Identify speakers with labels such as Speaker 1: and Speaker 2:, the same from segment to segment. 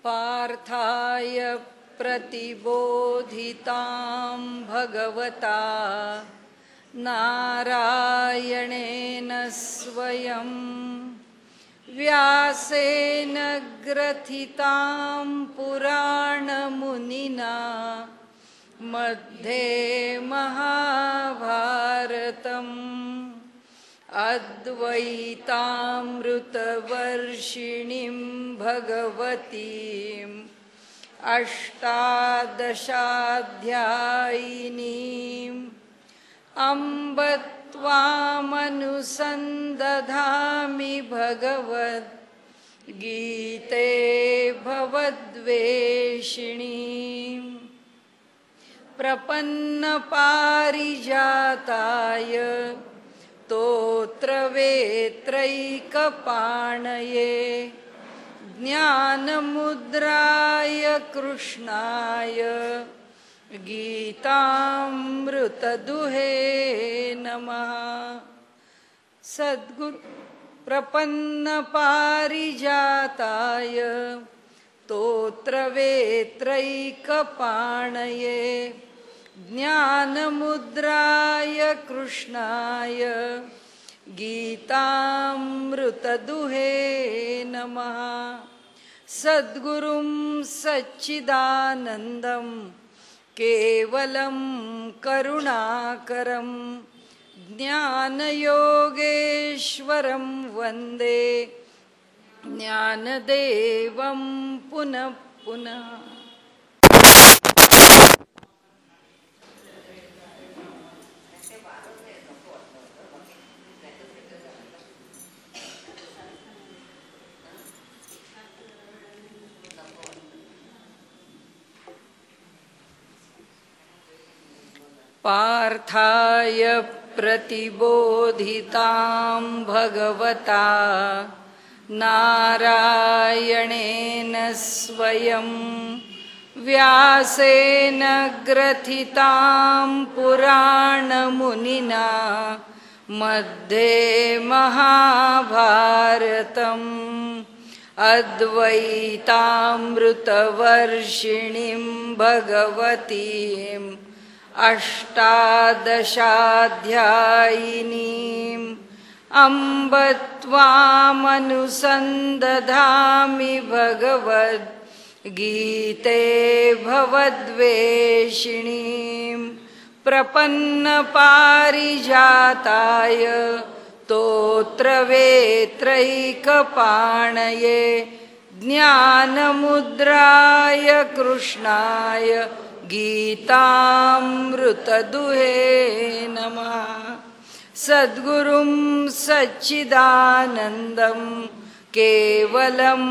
Speaker 1: पार्थाय प्रतिबोधितां भगवता नारायणेन स्वयं व्यासेन ग्रथितां पुराणमुनिना मध्ये महाभारतम् अद्वैतामृतवर्षिणीं भगवतीम् अष्टादशाध्यायिनीम् अम्ब त्वामनुसन्दधामि भगवद्गीते भवद्वेषिणीम् प्रपन्नपारिजाताय स्तोत्रवेत्रैकपाणये ज्ञानमुद्राय कृष्णाय गीतामृतदुहे नमः। सद्गुरु प्रपन्नपारिजाताय स्तोत्रवेत्रैकपाणये ज्ञानमुद्राय कृष्णाय गीतामृतदुहे नमः। सद्गुरुं सच्चिदानन्दं केवलं करुणाकरं ज्ञानयोगेश्वरं वन्दे ज्ञानदेवं पुनः पुनः। पार्थाय प्रतिबोधितां भगवता नारायणेन स्वयं व्यासेन ग्रथितां पुराणमुनिना मध्ये महाभारतम् अद्वैतामृतवर्षिणीं भगवतीम् अष्टादशाध्यायिनीम् अम्ब त्वामनुसन्दधामि भगवद्गीते भवद्वेषिणीम् प्रपन्नपारिजाताय स्तोत्रवेत्रैकपाणये ज्ञानमुद्राय कृष्णाय गीतामृतदुहे नमः। सद्गुरुं सच्चिदानन्दं केवलं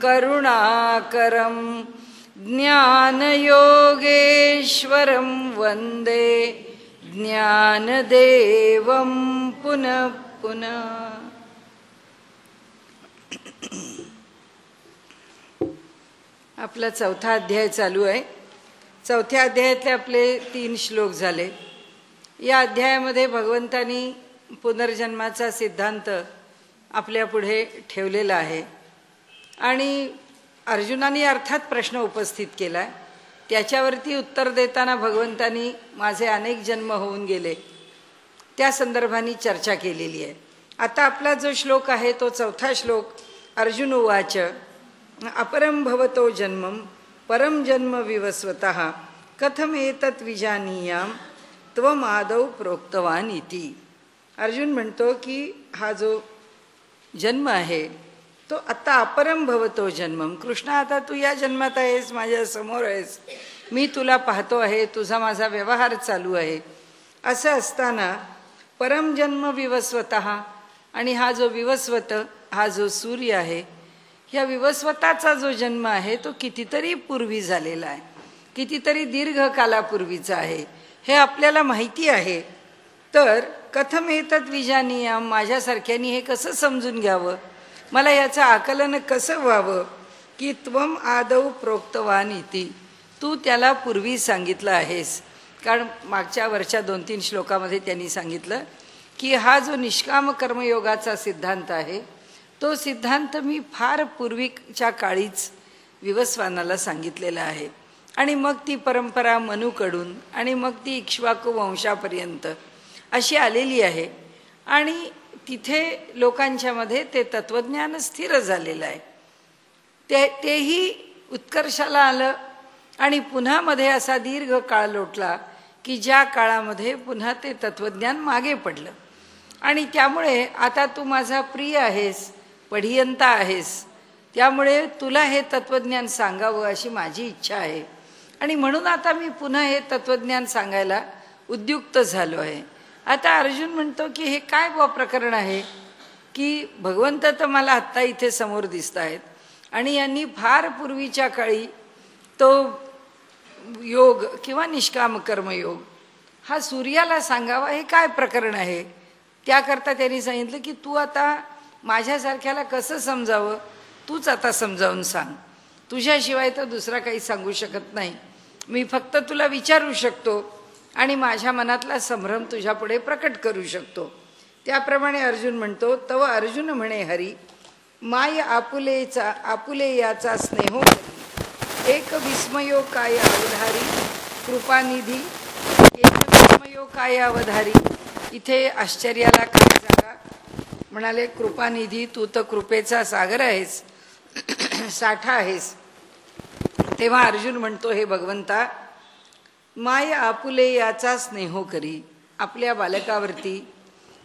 Speaker 1: करुणाकरं ज्ञानयोगेश्वरं वन्दे ज्ञानदेवं पुनः पुनः। आपला चौथा अध्याय चालू आहे। चौथ्या अध्यायातले आपले 3 श्लोक झाले। या अध्यायामध्ये भगवंतांनी पुनर्जन्माचा सिद्धांत आपल्या पुढे ठेवलेला आहे आणि अर्जुनाने अर्थात प्रश्न उपस्थित केला आहे। त्याच्यावरती उत्तर देताना भगवंतांनी माझे अनेक जन्म होऊन गेले त्या संदर्भाने चर्चा केलेली आहे। आता आपला जो श्लोक आहे तो चौथा श्लोक। अर्जुन उवाच अपरं भवतो जन्मं परम जन्म विवस्वतः कथमेतत् विजानीयाम त्वमादौ प्रोक्तवान इति। अर्जुन म्हणतो की हा जो जन्म आहे तो आता अपरम भवतो जन्मम। कृष्ण आता तू या जन्मात आहेस, माझ्या समोर आहेस, मी तुला पाहतो आहे, तुझा माझा व्यवहार चालू आहे। असं असताना परम जन्म विवस्वतः, आणि हा जो विवस्वत हा जो सूर्य आहे, या विवस्वताचा जो जन्म आहे तो कितीतरी पूर्वी झालेला आहे, कितीतरी दीर्घ कालापूर्वीचा आहे, हे आपल्याला माहिती आहे। तर कथम एतत् विजानीयाम, माझ्यासारख्यानी हे कसं समजून घ्यावं, मला याचं आकलन कसं व्हावं की त्वम आदौ प्रोक्तवान इति, तू त्याला पूर्वी सांगितलं आहेस। कारण मागच्या वरच्या 2-3 श्लोकामध्ये त्यांनी सांगितलं की हा जो निष्काम कर्मयोगाचा सिद्धांत आहे तो सिद्धांत मी फार पूर्वीच्या काळीच विवस्वानाला सांगितलेलं आहे. आणि मग ती परंपरा मनूकडून आणि मग ती इक्ष्वाकू वंशापर्यंत अशी आलेली आहे. आणि तिथे लोकांच्यामध्ये ते तत्त्वज्ञान स्थिर झालेलं आहे. तेही उत्कर्षाला आलं आणि पुन्हा मध्ये असा दीर्घ काळ लोटला की ज्या काळामध्ये पुन्हा ते तत्त्वज्ञान मागे पडलं. आणि त्यामुळे आता तू माझा प्रिय आहेस, पढियंता आहेस, त्यामुळे तुला हे तत्त्वज्ञान सांगावं अशी माझी इच्छा आहे. आणि म्हणून आता मी पुन्हा हे तत्त्वज्ञान सांगायला उद्युक्त झालो आहे. आता अर्जुन म्हणतो की हे काय प्रकरण आहे की भगवंत तर मला आत्ता इथे समोर दिसत आहेत आणि यांनी फार पूर्वीच्या काळी तो योग किंवा निष्काम कर्मयोग हा सूर्याला सांगावा, हे काय प्रकरण आहे. त्याकरता त्यांनी सांगितलं की तू आता माझ्यासारख्याला कसं समजावं, तूच आता समजावून सांग. तुझ्याशिवाय तर दुसरा काही सांगू शकत नाही. मी फक्त तुला विचारू शकतो आणि माझ्या मनातला संभ्रम तुझ्यापुढे प्रकट करू शकतो. त्याप्रमाणे अर्जुन म्हणतो, तव अर्जुन म्हणे हरी, माय आपुले याचा स्नेहो एक विस्मयो काय अवधारी कृपानिधी. एक विस्मयो काय अवधारी. इथे आश्चर्याला काय जागा. म्हणाले कृपानिधी, तू तर कृपेचा सागर आहेस, साठा आहेस. तेव्हा अर्जुन म्हणतो, हे भगवंता, माय आपुले याचा स्नेहो करी. आपल्या बालकावरती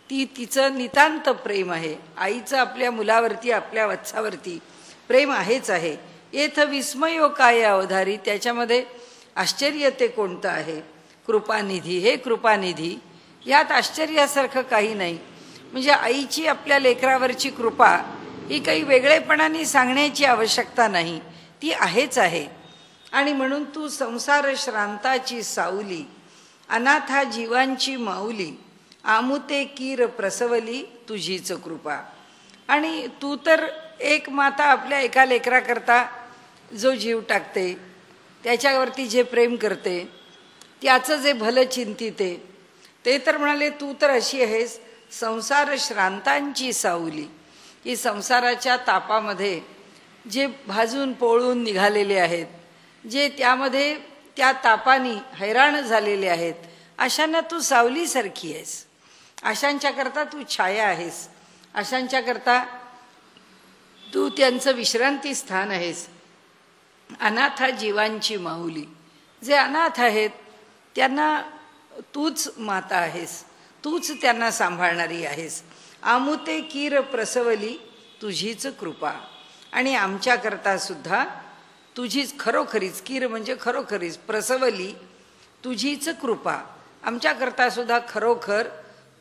Speaker 1: तिचं नितांत प्रेम आहे. आईचं आपल्या मुलावरती, आपल्या वत्सावरती प्रेम आहेच आहे. येथ विस्मयो काय अवधारी. त्याच्यामध्ये आश्चर्य ते कोणतं आहे. कृपानिधी, हे कृपानिधी, यात आश्चर्यासारखं काही नाही. म्हणजे आईची आपल्या लेकरावरची कृपा ही काही वेगळेपणाने सांगण्याची आवश्यकता नाही, ती आहेच आहे. आणि म्हणून तू संसार श्रांताची सावली, अनाथा जीवांची माऊली, आमुते कीर प्रसवली तुझीच कृपा. आणि तू तर एक माता आपल्या एका लेकराकरता जो जीव टाकते, त्याच्यावरती जे प्रेम करते, त्याचं जे भलं चिंतिते, ते तर म्हणाले तू तर अशी आहेस संसार श्रांतांची सावली, की संसाराच्या तापामध्ये जे भाजून पोळून निघालेले आहेत, जे त्यामध्ये त्या तापानी हैराण झालेले आहेत, अशांना तू सावलीसारखी आहेस. अशांच्याकरता तू छाया आहेस. अशांच्याकरता तू त्यांचं विश्रांती स्थान आहेस. अनाथा जीवांची माऊली, जे अनाथ आहेत त्यांना तूच माता आहेस, तूच त्यांना सांभाळणारी आहेस. आमुते कीर प्रसवली तुझीच कृपा. आणि आमच्याकरता सुद्धा तुझीच खरोखरीच, कीर म्हणजे खरोखरीच, प्रसवली तुझीच कृपा. आमच्याकरता सुद्धा खरोखर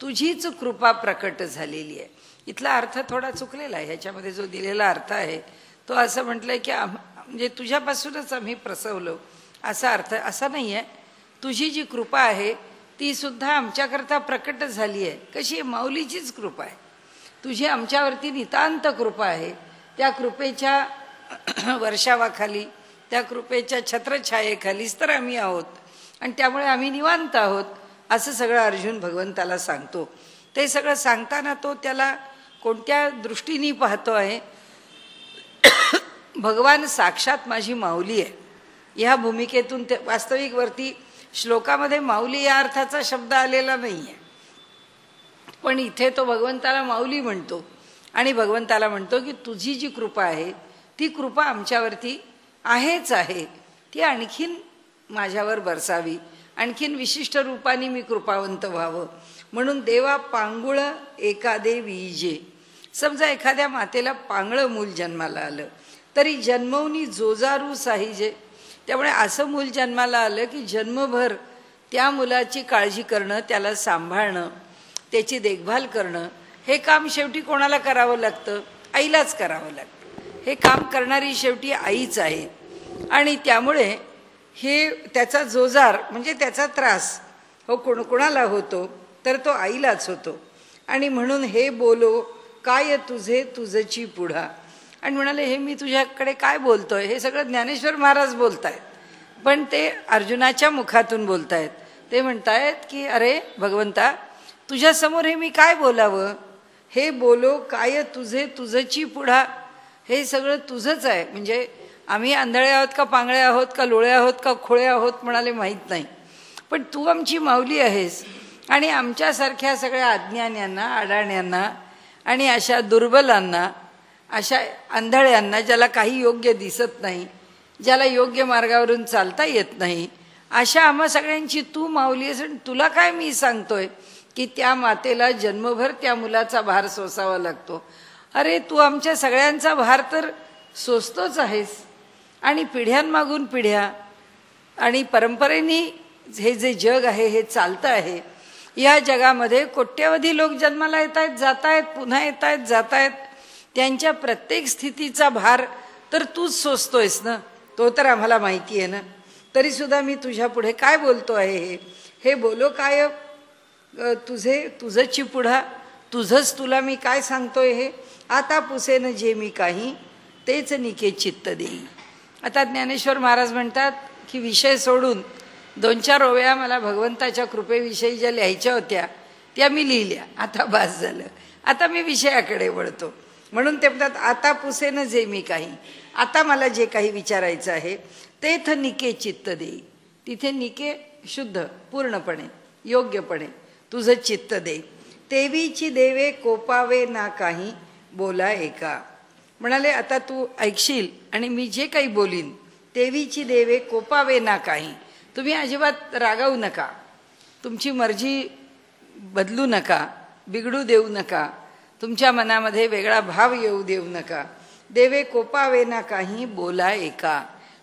Speaker 1: तुझीच कृपा प्रकट झालेली आहे. इथला अर्थ थोडा चुकलेला आहे. ह्याच्यामध्ये जो दिलेला अर्थ आहे तो असं म्हटलंय की म्हणजे तुझ्यापासूनच आम्ही प्रसवलो, असा अर्थ असा नाही आहे. तुझी जी कृपा आहे ती सुद्धा आमच्याकरता प्रकट झाली आहे. कशी आहे? माऊलीचीच कृपा आहे. तुझी आमच्यावरती नितांत कृपा आहे. त्या कृपेच्या वर्षावाखाली, त्या कृपेच्या छत्रछायेखालीच तर आम्ही आहोत आणि त्यामुळे आम्ही निवांत आहोत, असं सगळं अर्जुन भगवंताला सांगतो. ते सगळं सांगताना तो त्याला कोणत्या दृष्टीने पाहतो आहे. भगवान साक्षात माझी माऊली आहे ह्या भूमिकेतून ते वास्तविकवरती श्लोकामध्ये माऊली या अर्थाचा शब्द आलेला नाही आहे, पण इथे तो भगवंताला माऊली म्हणतो आणि भगवंताला म्हणतो की तुझी जी कृपा आहे ती कृपा आमच्यावरती आहेच आहे, ती आणखीन माझ्यावर बरसावी, आणखीन विशिष्ट रूपाने मी कृपावंत व्हावं. म्हणून देवा पांगुळ एकादे विजे. समजा एखाद्या मातेला पांगळं मूल जन्माला आलं तरी जन्मवनी जोजारू साहिजे. त्यामुळे असं मूल जन्माला आलं की जन्मभर त्या मुलाची काळजी करणं, त्याला सांभाळणं, त्याची देखभाल करणं, हे काम शेवटी कोणाला करावं लागतं? आईलाच करावं लागतं. हे काम करणारी शेवटी आईच आहे. आणि त्यामुळे हे त्याचा जोजार म्हणजे त्याचा त्रास हो कोणाला होतो तर तो आईलाच होतो. आणि म्हणून हे बोलो काय तुझे तुझची पुढा. आणि म्हणाले हे मी तुझ्याकडे काय बोलतोय, हे सगळं ज्ञानेश्वर महाराज बोलतायत, पण ते अर्जुनाच्या मुखातून बोलतायत. ते म्हणतायत की अरे भगवंता, तुझ्यासमोर हे मी काय बोलावं. हे बोलो काय तुझे तुझची पुढा, हे सगळं तुझंच आहे. म्हणजे आम्ही आंधळे आहोत का पांगळे आहोत का लोळे आहोत का खोळे आहोत म्हणाले माहीत नाही, पण तू आमची माऊली आहेस आणि आमच्यासारख्या सगळ्या अज्ञान्यांना, अडाण्यांना आणि अशा दुर्बलांना, अशा आंधळ्यांना, ज्याला काही योग्य दिसत नाही, ज्याला योग्य मार्गावरून चालता येत नाही, अशा आम्हा सगळ्यांची तू माऊली आहेस. आणि तुला काय मी सांगतोय की त्या मातेला जन्मभर त्या मुलाचा भार सोसावा लागतो. अरे तू आमच्या सगळ्यांचा भार तर सोसतोच आहेस. आणि पिढ्यांमागून पिढ्या आणि परंपरेने हे जे जग आहे हे चालतं आहे. या जगामध्ये कोट्यवधी लोक जन्माला येत आहेत, जात आहेत, पुन्हा येत आहेत, जात आहेत. त्यांच्या प्रत्येक स्थितीचा भार तर तूच सोसतोयस ना, तो तर आम्हाला माहिती आहे ना. तरीसुद्धा मी तुझ्या पुढे काय बोलतो आहे, हे बोलो काय तुझं चिपुढा, तुझंच तुला मी काय सांगतोय हे. आता पुसेन जे मी काही तेच निके चित्त देई. आता ज्ञानेश्वर महाराज म्हणतात की विषय सोडून 2-4 ओव्या मला भगवंताच्या कृपेविषयी ज्या लिहायच्या होत्या त्या मी लिहिल्या, आता बास झालं, आता मी विषयाकडे वळतो. म्हणून ते म्हणतात आता पुसेन जे मी काही, आता मला जे काही विचारायचं आहे तेथ निके चित्त देई. तिथे निके शुद्ध, पूर्णपणे, योग्यपणे तुझं चित्त दे. तेवीची देवे कोपावे ना काही बोला एका. म्हणाले आता तू ऐकशील आणि मी जे काही बोलीन, तेवीची देवे कोपावे ना काही, तुम्ही अजिबात रागावू नका, तुमची मर्जी बदलू नका, बिघडू देऊ नका, तुमच्या मनामध्ये वेगळा भाव येऊ देऊ नका. देवे कोपावे ना काही बोला एका.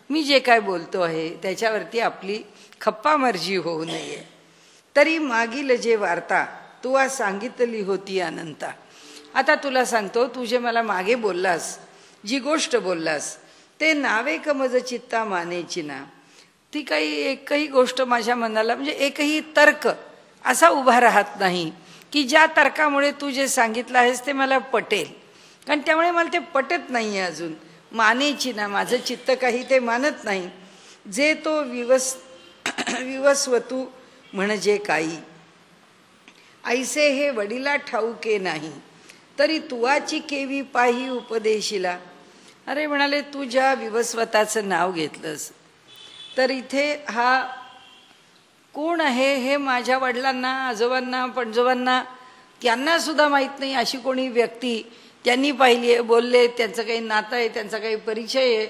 Speaker 1: मी जे काय बोलतो आहे त्याच्यावरती आपली खप्पा मर्जी होऊ नये. तरी मागील जे वार्ता तू आज सांगितली होती अनंता. आता तुला सांगतो, तू जे मला मागे बोललास, जी गोष्ट बोललास, ते नावे कमज चित्ता मानेची ना. ती काही एकही गोष्ट माझ्या मनाला, म्हणजे एकही तर्क असा उभा राहत नाही की ज्या तर्कामुळे तू जे सांगितलं आहेस ते मला पटेल. कारण त्यामुळे मला ते पटत नाही आहे अजून. मानेची ना, माझं चित्त काही ते मानत नाही. जे तो विवस्वतू म्हणजे काही, ऐसे हे वडिला ठाऊके नाही. तरी तुवाची केवी पाही उपदेशिला. अरे म्हणाले तू ज्या विवस्वताचं नाव घेतलंस, तर इथे हा कोण आहे हे माझ्या वडिलांना, आजोबांना, पणजोबांना त्यांना सुद्धा माहीत नाही. अशी कोणी व्यक्ती त्यांनी पाहिली आहे, बोलले, त्यांचं काही नातं आहे, त्यांचा काही परिचय आहे,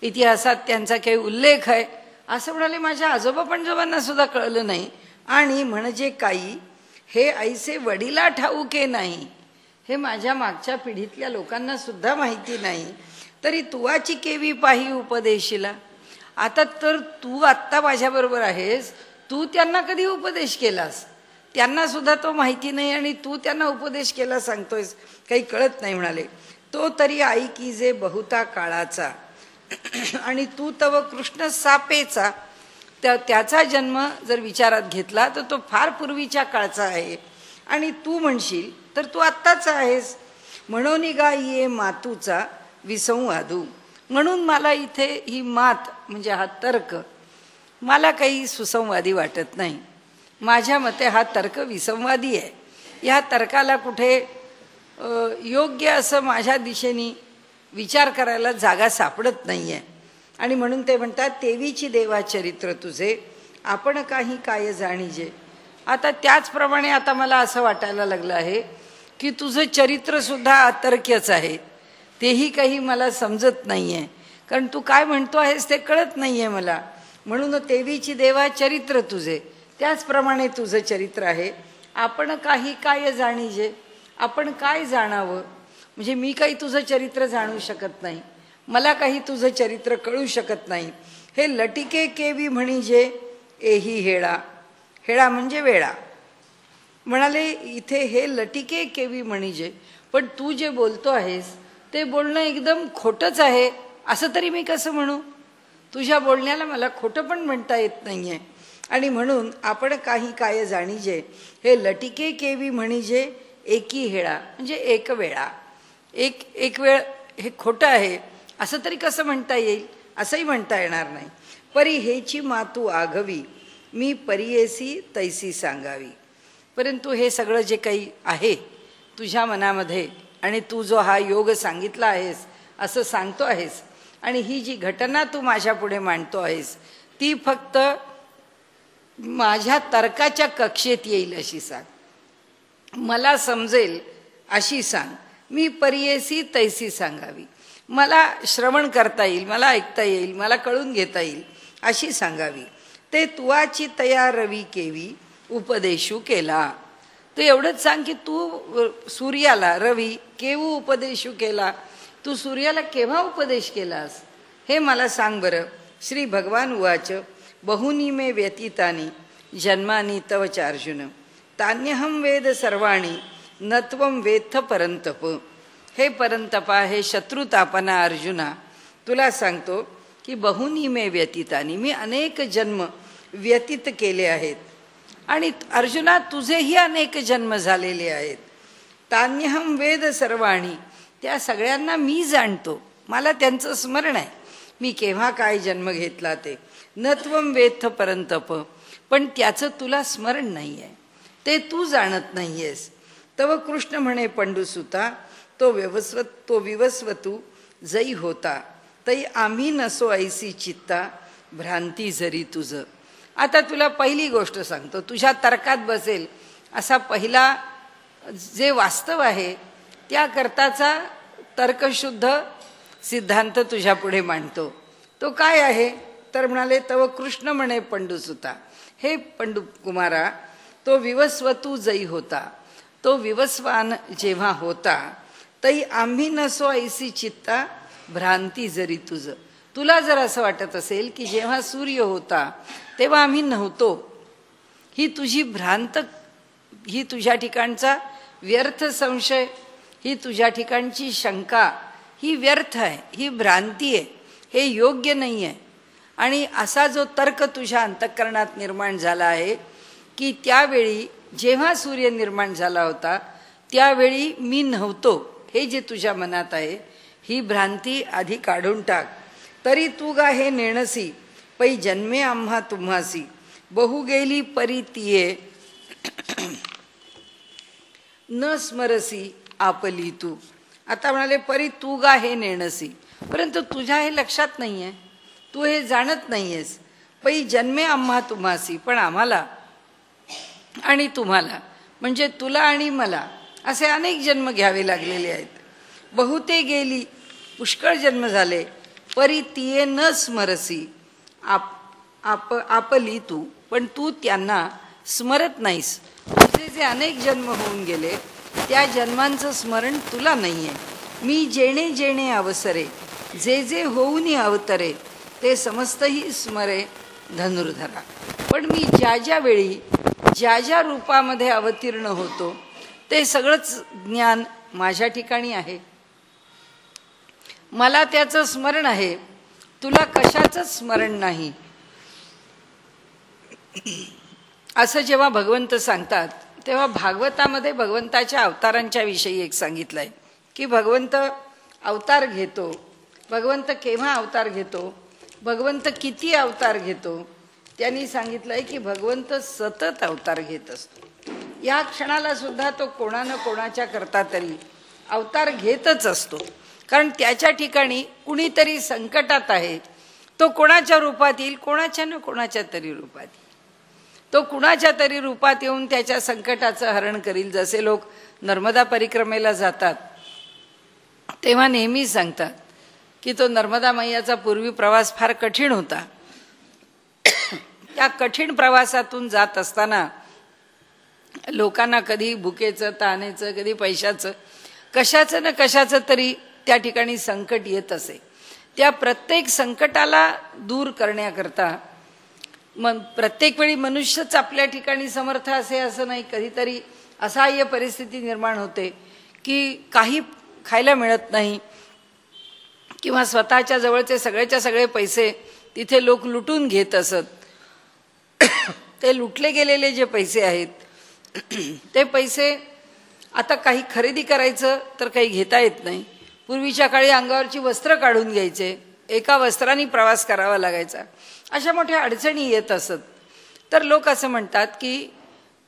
Speaker 1: इतिहासात त्यांचा काही उल्लेख आहे, असं म्हणाले माझ्या आजोबा पणजोबांना सुद्धा कळलं नाही. आणि म्हणजे काही हे ऐसे वडिला ठाऊके नाही, हे माझ्या मागच्या पिढीतल्या लोकांना सुद्धा माहिती नाही. तरी तुवाची केवी पाही उपदेशिला. आता तर तू आत्ता माझ्याबरोबर आहेस, तू त्यांना कधी उपदेश केलास, त्यांना सुद्धा तो माहिती नाही आणि तू त्यांना उपदेश केला सांगतोयस, काही कळत नाही. म्हणाले तो तरी ऐकी जे बहुता काळाचा आणि तू तव कृष्ण सापेचा. त्याचा जन्म जर विचारात घेतला तर तो फार पूर्वीच्या काळचा आहे आणि तू म्हणशील तर तू आत्ताचा आहेस. म्हणून गा ये मातूचा विसंवादू. म्हणून मला इथे ही मात म्हणजे हा तर्क मला काही सुसंवादी वाटत नाही. माझ्या मते हा तर्क विसंवादी आहे. या तर्काला कुठे योग्य असं माझ्या दिशेने विचार करायला जागा सापडत नाही आहे. आणि म्हणून ते म्हणतात तेवीची देवा चरित्र तुझे आपण काही काय जाणीजे. आता त्याचप्रमाणे आता मला असं वाटायला लागलं आहे की तुझं चरित्रसुद्धा अतर्क्यच आहे. तेही काही मला समजत नाही आहे, कारण तू काय म्हणतो आहेस ते कळत नाही आहे मला. म्हणून तेवीची देवा चरित्र तुझे, त्याचप्रमाणे तुझं चरित्र आहे. आपण काही काय जाणीजे, आपण काय जाणावं, म्हणजे मी काही तुझं चरित्र जाणू शकत नाही, मला काही तुझं चरित्र कळू शकत नाही. हे लटिके केवी म्हणजे एही हेळा. हेळा म्हणजे वेळा. म्हणाले इथे हे लटिके केवी म्हणजे, पण तू जे बोलतो आहेस ते बोलणं एकदम खोटंच आहे असं तरी मी कसं म्हणू. तुझ्या बोलण्याला मला खोटं पण म्हणता येत नाही आहे. आणि म्हणून आपण काही काय जाणीजे हे लटिके केवी म्हणजे एकी हेळा म्हणजे एक वेळा, एक वेळ हे खोटं आहे असं तरी कसं म्हणता येईल, असंही म्हणता येणार नाही. परी हेची मातू आघवी मी परियेसी तैसी सांगावी. परंतु हे सगळं जे काही आहे तुझ्या मनामध्ये आणि तू जो हा योग सांगितला आहेस असं सांगतो आहेस, आणि ही जी घटना तू माझ्या पुढे मांडतो आहेस ती फक्त माझ्या तर्काच्या कक्षेत येईल अशी सांग, मला समजेल अशी सांग, मी परियेसी तैसी सांगावी, मला श्रवण करता येईल, मला ऐकता येईल, मला कळून घेता येईल अशी सांगावी. ते तुवाची तया रवी केवी उपदेशू केला. तू एवढंच सांग की तू सूर्याला रवी केवू उपदेशू केला, तू सूर्याला केव्हा उपदेश केलास हे मला सांग बरं. श्री भगवान उवाच बहुनी मे व्यतीतानी जन्मानी तव चार्जुन तान्यहम वेद सर्वाणी नत्वम वेत्थ परंतप. हे परंतपा, हे शत्रुतापना अर्जुना, तुला सांगतो की बहुनी मे व्यतीतानी, मी अनेक जन्म व्यतीत केले आहेत आणि अर्जुना तुझेही अनेक जन्म झालेले आहेत. तान्यहम वेद सर्वाणी, त्या सगळ्यांना मी जाणतो, मला त्यांचं स्मरण आहे, मी केव्हा काय जन्म घेतला ते. नत्वम वेत्थ परंतप, पण त्याचं तुला स्मरण नाही आहे, ते तू जाणत नाही आहेस. तव कृष्ण म्हणे पंडुसुता तो विवस्वतू जई होता तई आम्ही नसो ऐसी चित्ता भ्रांती जरी तुझं. आता तुला पहिली गोष्ट सांगतो, तुझ्या तर्कात बसेल असा पहिला जे वास्तव आहे त्याकरताचा तर्कशुद्ध सिद्धांत तुझ्या पुढे मांडतो. तो काय आहे तर म्हणाले तव कृष्ण म्हणे पंडुसुता, हे पंडुकुमारा, तो विवस्वतू जई होता, तो विवस्वान जेव्हा होता, तई आम्ही नसो ऐसी चित्ता भ्रांती जरी तुझं. तुला जर असं वाटत असेल की जेव्हा सूर्य होता तेव्हा आम्ही नव्हतो, ही तुझी भ्रांत, ही तुझ्या ठिकाणचा व्यर्थ संशय, ही तुझ्या ठिकाणची शंका, ही व्यर्थ आहे, ही भ्रांती आहे, हे योग्य नाही आहे. आणि असा जो तर्क तुझ्या अंतःकरणात निर्माण झाला आहे की त्यावेळी जेव्हा सूर्य निर्माण झाला होता त्यावेळी मी नव्हतो, हे जे तुझ्या मनात आहे ही भ्रांती आधी काढून टाक. तरी तू गा हे नेणसी पै जन्मे आम्हा तुम्हासी बहु गेली परी तिये न स्मरसी आपली तू. आता म्हणाले परी तू गा हे नेणसी, परंतु तुझ्या हे लक्षात नाही आहे, तू हे जाणत नाही आहेस. पै जन्मे आम्हा तुम्हासी, पण आम्हाला आणि तुम्हाला म्हणजे तुला आणि मला असे अनेक जन्म घ्यावे लागलेले आहेत. बहुते गेली, पुष्कळ जन्म झाले, परी तिये न स्मरसी आपली तू, पण तू त्यांना स्मरत नाहीस. तुझे जे अनेक जन्म होऊन गेले त्या जन्मांचं स्मरण तुला नाही आहे. मी जेणे जेणे अवसरे जे जे होऊनी अवतरे ते समस्तही स्मरे धनुर्धरा. पण मी ज्या ज्या वेळी ज्या ज्या रूपामध्ये अवतीर्ण होतो ते सगळंच ज्ञान माझ्या ठिकाणी आहे, मला त्याचं स्मरण आहे, तुला कशाचंच स्मरण नाही. असं जेव्हा भगवंत सांगतात तेव्हा भागवतामध्ये भगवंताच्या अवतारांच्या विषयी एक सांगितलंय की भगवंत अवतार घेतो, भगवंत केव्हा अवतार घेतो, भगवंत किती अवतार घेतो. त्यांनी सांगितलंय की भगवंत सतत अवतार घेत असतो. या क्षणाला सुद्धा तो कोणा न कोणाच्या करता तरी अवतार घेतच असतो, कारण त्याच्या ठिकाणी कुणीतरी संकटात आहे, तो कोणाच्या रूपात येईल, कोणाच्या न कोणाच्या तरी रूपात येईल, तो कुणाच्या तरी रूपात येऊन त्याच्या संकटाचं हरण करील. जसे लोक नर्मदा परिक्रमेला जातात तेव्हा नेहमी सांगतात की तो नर्मदा मैयाचा पूर्वी प्रवास फार कठीण होता. त्या कठीण प्रवासातून जात असताना लोकांना कधी भुकेचं, तहानेचं, कधी पैशाचं, कशाचं न कशाचं तरी त्या ठिकाणी संकट येत असे. त्या प्रत्येक संकटाला दूर करण्याकरता प्रत्येक वेळी मनुष्यच आपल्या ठिकाणी समर्थ असे असं नाही, कधीतरी असहाय्य परिस्थिती निर्माण होते की काही खायला मिळत नाही किंवा स्वतःच्या जवळचे सगळेच्या सगळे पैसे तिथे लोक लुटून घेत असत. ते लुटले गेलेले जे पैसे आहेत ते पैसे आता काही खरेदी करायचं तर काही घेता येत नाही. पूर्वीच्या काळी अंगावरची वस्त्र काढून घ्यायचे, एका वस्त्राने प्रवास करावा लागायचा, अशा मोठ्या अडचणी येत असत. तर लोक असं म्हणतात की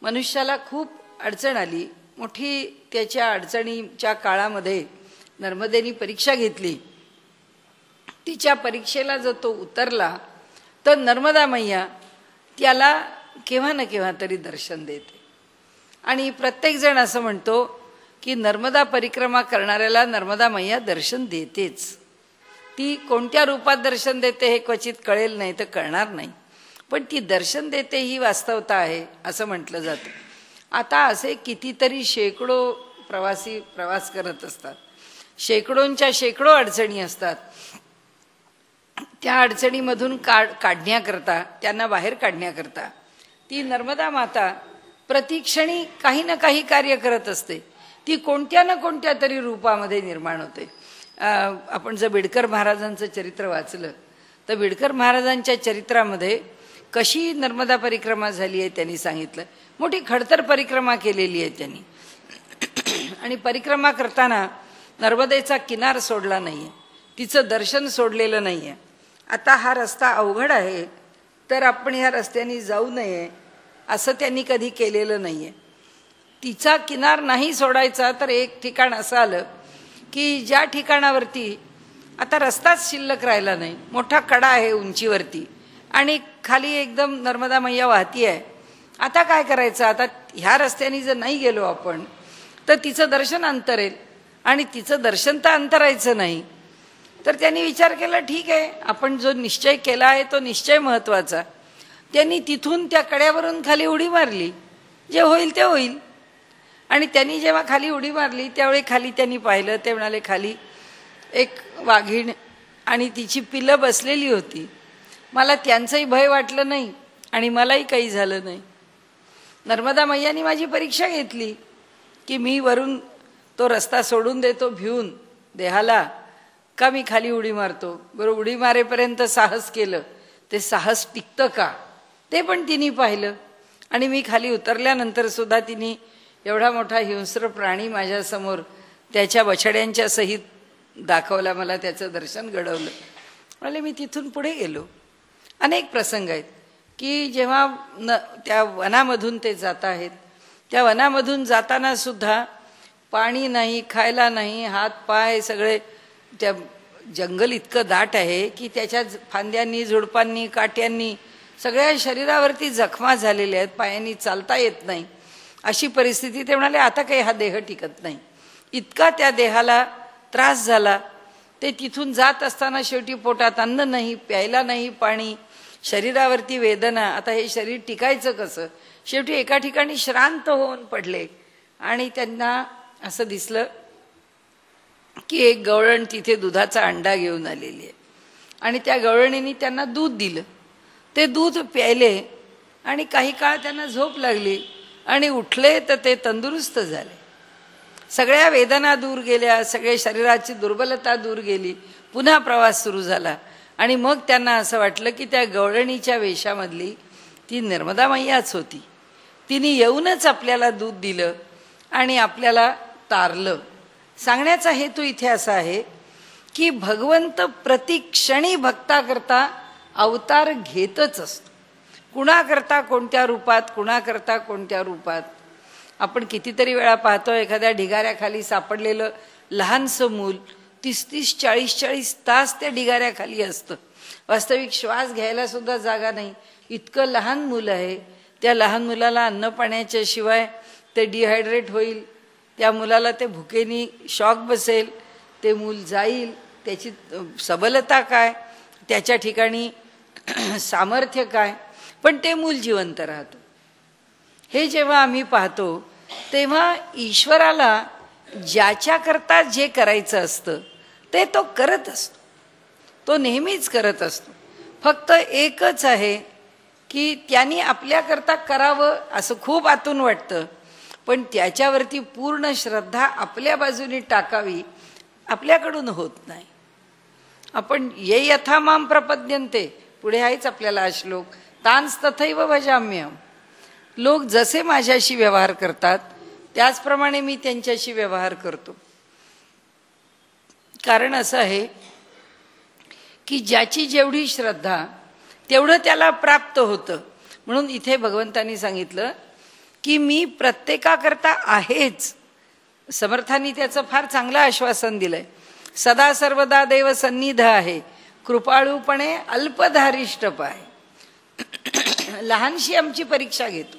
Speaker 1: मनुष्याला खूप अडचण आली, मोठी त्याच्या अडचणीच्या काळामध्ये नर्मदेनी परीक्षा घेतली तिच्या परीक्षेला जर तो उतरला तर नर्मदा मैया त्याला केव्हा ना केव्हा तरी दर्शन देते. आणि प्रत्येकजण असं म्हणतो की नर्मदा परिक्रमा करणाऱ्याला नर्मदा मैया दर्शन देतेच. ती कोणत्या रूपात दर्शन देते हे क्वचित कळेल नाही तर कळणार नाही, पण ती दर्शन देते ही वास्तवता आहे असं म्हटलं जातं. आता असे कितीतरी शेकडो प्रवासी प्रवास करत असतात, शेकडोंच्या शेकडो अडचणी असतात. त्या अडचणीमधून काढण्याकरता, त्यांना बाहेर काढण्याकरता ती नर्मदा माता प्रतिक्षणी काही ना काही कार्य करत असते. ती कोणत्या ना कोणत्या तरी रूपामध्ये निर्माण होते. आपण जर बिडकर महाराजांचं चरित्र वाचलं तर बिडकर महाराजांच्या चरित्रामध्ये कशी नर्मदा परिक्रमा झाली आहे त्यांनी सांगितलं. मोठी खडतर परिक्रमा केलेली आहे त्यांनी, आणि परिक्रमा करताना नर्मदेचा किनार सोडला नाहीये, तिचं दर्शन सोडलेलं नाहीये. आता हा रस्ता अवघड आहे तर आपण ह्या रस्त्याने जाऊ नये असं त्यांनी कधी केलेलं नाहीये. तिचा किनार नाही सोडायचा तर एक ठिकाण असं आलं की ज्या ठिकाणावरती आता रस्ताच शिल्लक राहिला नाही, मोठा कडा आहे उंचीवरती आणि खाली एकदम नर्मदा मैया वाहती आहे. आता काय करायचं? आता ह्या रस्त्याने जर नाही गेलो आपण तर तिचं दर्शन अंतरेल, आणि तिचं दर्शन तर अंतरायचं नाही. तर त्यांनी विचार केला, ठीक आहे, आपण जो निश्चय केला आहे तो निश्चय महत्त्वाचा. त्यांनी तिथून त्या कड्यावरून खाली उडी मारली, जे होईल ते होईल. आणि त्यांनी जेव्हा खाली उडी मारली त्यावेळी खाली त्यांनी पाहिलं, ते म्हणाले खाली एक वाघीण आणि तिची पिलं बसलेली होती. मला त्यांचंही भय वाटलं नाही आणि मलाही काही झालं नाही. नर्मदा मैयानी माझी परीक्षा घेतली की मी वरून तो रस्ता सोडून देतो भिवून देहाला, का मी खाली उडी मारतो. बरं, उडी मारेपर्यंत साहस केलं, ते साहस टिकतं का ते पण तिने पाहिलं. आणि मी खाली उतरल्यानंतर सुद्धा तिने एवढा मोठा हिंस्र प्राणी माझ्यासमोर त्याच्या बछड्यांच्या सहित दाखवला, मला त्याचं दर्शन घडवलं. म्हणजे मी तिथून पुढे गेलो. अनेक प्रसंग आहेत की जेव्हा त्या वनामधून ते जात आहेत, त्या वनामधून जाताना सुद्धा पाणी नाही, खायला नाही, हात पाय सगळे, त्या जंगल इतकं दाट आहे की त्याच्या फांद्यांनी, झुडपांनी, काट्यांनी सगळ्या शरीरावरती जखमा झालेल्या आहेत, पायांनी चालता येत नाही. अशी परिस्थिती. ते म्हणाले आता काही हा देह टिकत नाही. इतका त्या देहाला त्रास झाला. ते तिथून जात असताना शेवटी पोटात अन्न नाही, प्यायला नाही पाणी, शरीरावरती वेदना. आता हे शरीर टिकायचं कसं? शेवटी एका ठिकाणी श्रांत होऊन पडले आणि त्यांना असं दिसलं की एक गवळण तिथे दुधाचा अंडा घेऊन आलेली आहे आणि त्या गवळणीने त्यांना दूध दिलं. ते दूध प्यायले आणि काही काळ त्यांना झोप लागली आणि उठले तर ते तंदुरुस्त झाले. सगळ्या वेदना दूर गेल्या, सगळे शरीराची दुर्बलता दूर गेली. पुन्हा प्रवास सुरू झाला आणि मग त्यांना असं वाटलं की त्या गवळणीच्या वेशामधली ती नर्मदा मैयाच होती. तिने येऊनच आपल्याला दूध दिलं आणि आपल्याला तारलं. सांगण्याचा हेतू इथे असा आहे की भगवंत प्रतिक्षणी भक्ताकरता अवतार घेतच असतो. कुणाकरता कोणत्या रूपात, कुणाकरता कोणत्या रूपात. आपण कितीतरी वेळा पाहतो एखाद्या ढिगाऱ्याखाली सापडलेलं लहानसं मूल 30-30, 40-40 तास त्या ढिगाऱ्याखाली असतं. वास्तविक श्वास घ्यायला सुद्धा जागा नाही, इतकं लहान मूल आहे. त्या लहान मुलाला अन्न पाण्याच्या शिवाय ते डिहायड्रेट होईल, त्या मुलाला ते भुकेनी शॉक बसेल, ते मूल जाईल. त्याची सबलता काय, त्याच्या ठिकाणी सामर्थ्य काय, पण ते मूल जिवंत राहतं. हे जेव्हा आम्ही पाहतो तेव्हा ईश्वराला ज्याच्याकरता जे करायचं असतं ते तो करत असतो, तो नेहमीच करत असतो. फक्त एकच आहे की त्यांनी आपल्याकरता करावं असं खूप आतून वाटतं, पण त्याच्यावरती पूर्ण श्रद्धा आपल्या बाजूने टाकावी आपल्याकडून होत नाही. आपण ये यथा माम प्रपद्यन्ते, पुढे आहेच आपल्याला श्लोक, तांस तथैव भजाम्यहम्. लोक जसे माझ्याशी व्यवहार करतात त्याचप्रमाणे मी त्यांच्याशी व्यवहार करतो. कारण असं आहे की ज्याची जेवढी श्रद्धा तेवढं त्याला प्राप्त होतं. म्हणून इथे भगवंतांनी सांगितलं की मी प्रत्येकाकरता आहेच. समर्थांनी त्याचं फार चांगलं आश्वासन दिलंय. सदा सर्वदा देव सन्निध आहे, कृपाळूपणे अल्पधारिष्ट पाय. लहानशी आमची परीक्षा घेतो,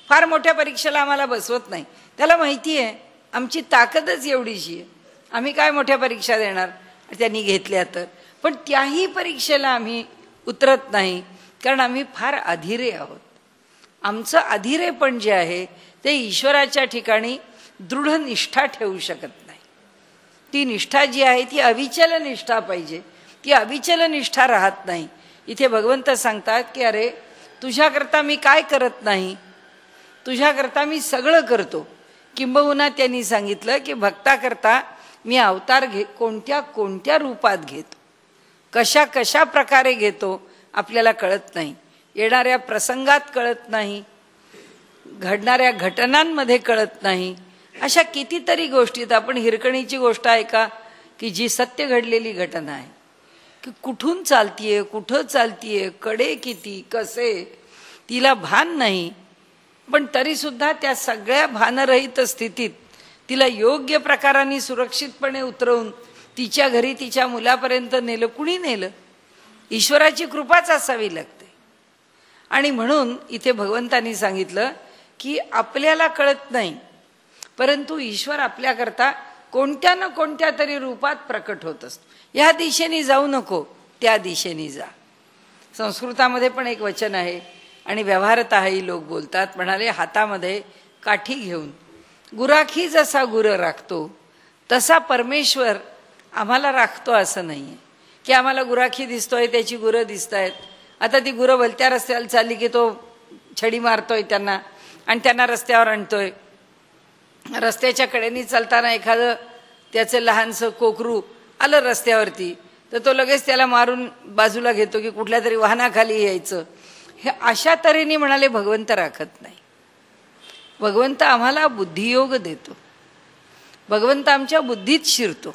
Speaker 1: फार मोठ्या परीक्षेला आम्हाला बसवत नाही. त्याला माहिती आहे आमची ताकदच एवढीशी आहे, आम्ही काय मोठ्या परीक्षा देणार त्यांनी घेतल्या तर. पण त्याही परीक्षेला आम्ही उतरत नाही, कारण आम्ही फार अधीरे आहोत. आमचं अधीरेपण जे आहे ते ईश्वराच्या ठिकाणी दृढ निष्ठा ठेवू शकत नाही. ती निष्ठा जी आहे ती अविचल निष्ठा पाहिजे, ती अविचल निष्ठा राहत नाही. इथे भगवंत सांगतात की अरे तुझ्याकरता मी काय करत नाही, तुझ्याकरता मी सगळं करतो. किंबहुना त्यांनी सांगितलं की भक्ताकरता मी अवतार कोणत्या कोणत्या रूपात घेतो, कशा कशा प्रकारे घेतो आपल्याला कळत नाही, येणाऱ्या प्रसंगात कळत नाही, घडणाऱ्या घटनांमध्ये कळत नाही. अशा कितीतरी गोष्टीत आपण हिरकणीची गोष्ट ऐका की जी सत्य घडलेली घटना आहे, की कुठून चालतीये, कुठं चालतीये, कडे किती, कसे, तिला भान नाही. पण तरीसुद्धा त्या सगळ्या भानरहित स्थितीत तिला योग्य प्रकाराने सुरक्षितपणे उतरवून तिच्या घरी तिच्या मुलापर्यंत नेलं. कुणी नेलं? ईश्वराची कृपाच असावी लागते. आणि म्हणून इथे भगवंतांनी सांगितलं की आपल्याला कळत नाही, परंतु ईश्वर आपल्याकरता कोणत्या ना कोणत्या तरी रूपात प्रकट होत असतो. ह्या दिशेने जाऊ नको, त्या दिशेने जा. संस्कृतामध्ये पण एक वचन आहे आणि व्यवहारतही लोक बोलतात, म्हणाले हातामध्ये काठी घेऊन गुराखी जसा गुर राखतो तसा परमेश्वर आम्हाला राखतो. असं नाही आहे की आम्हाला गुराखी दिसतोय, त्याची गुरं दिसत आहेत, आता ती गुरं भलत्या रस्त्याला चालली की तो छडी मारतोय त्यांना आणि त्यांना रस्त्यावर आणतोय. रस्त्याच्या कडेने चालताना एखादं त्याचं लहानसं कोकरू आलं रस्त्यावरती तर तो लगेच त्याला मारून बाजूला घेतो की कुठल्या तरी वाहनाखाली यायचं. हे अशा तऱ्हेने म्हणाले भगवंत राखत नाही. भगवंत आम्हाला बुद्धियोग देतो, भगवंत आमच्या बुद्धीत शिरतो,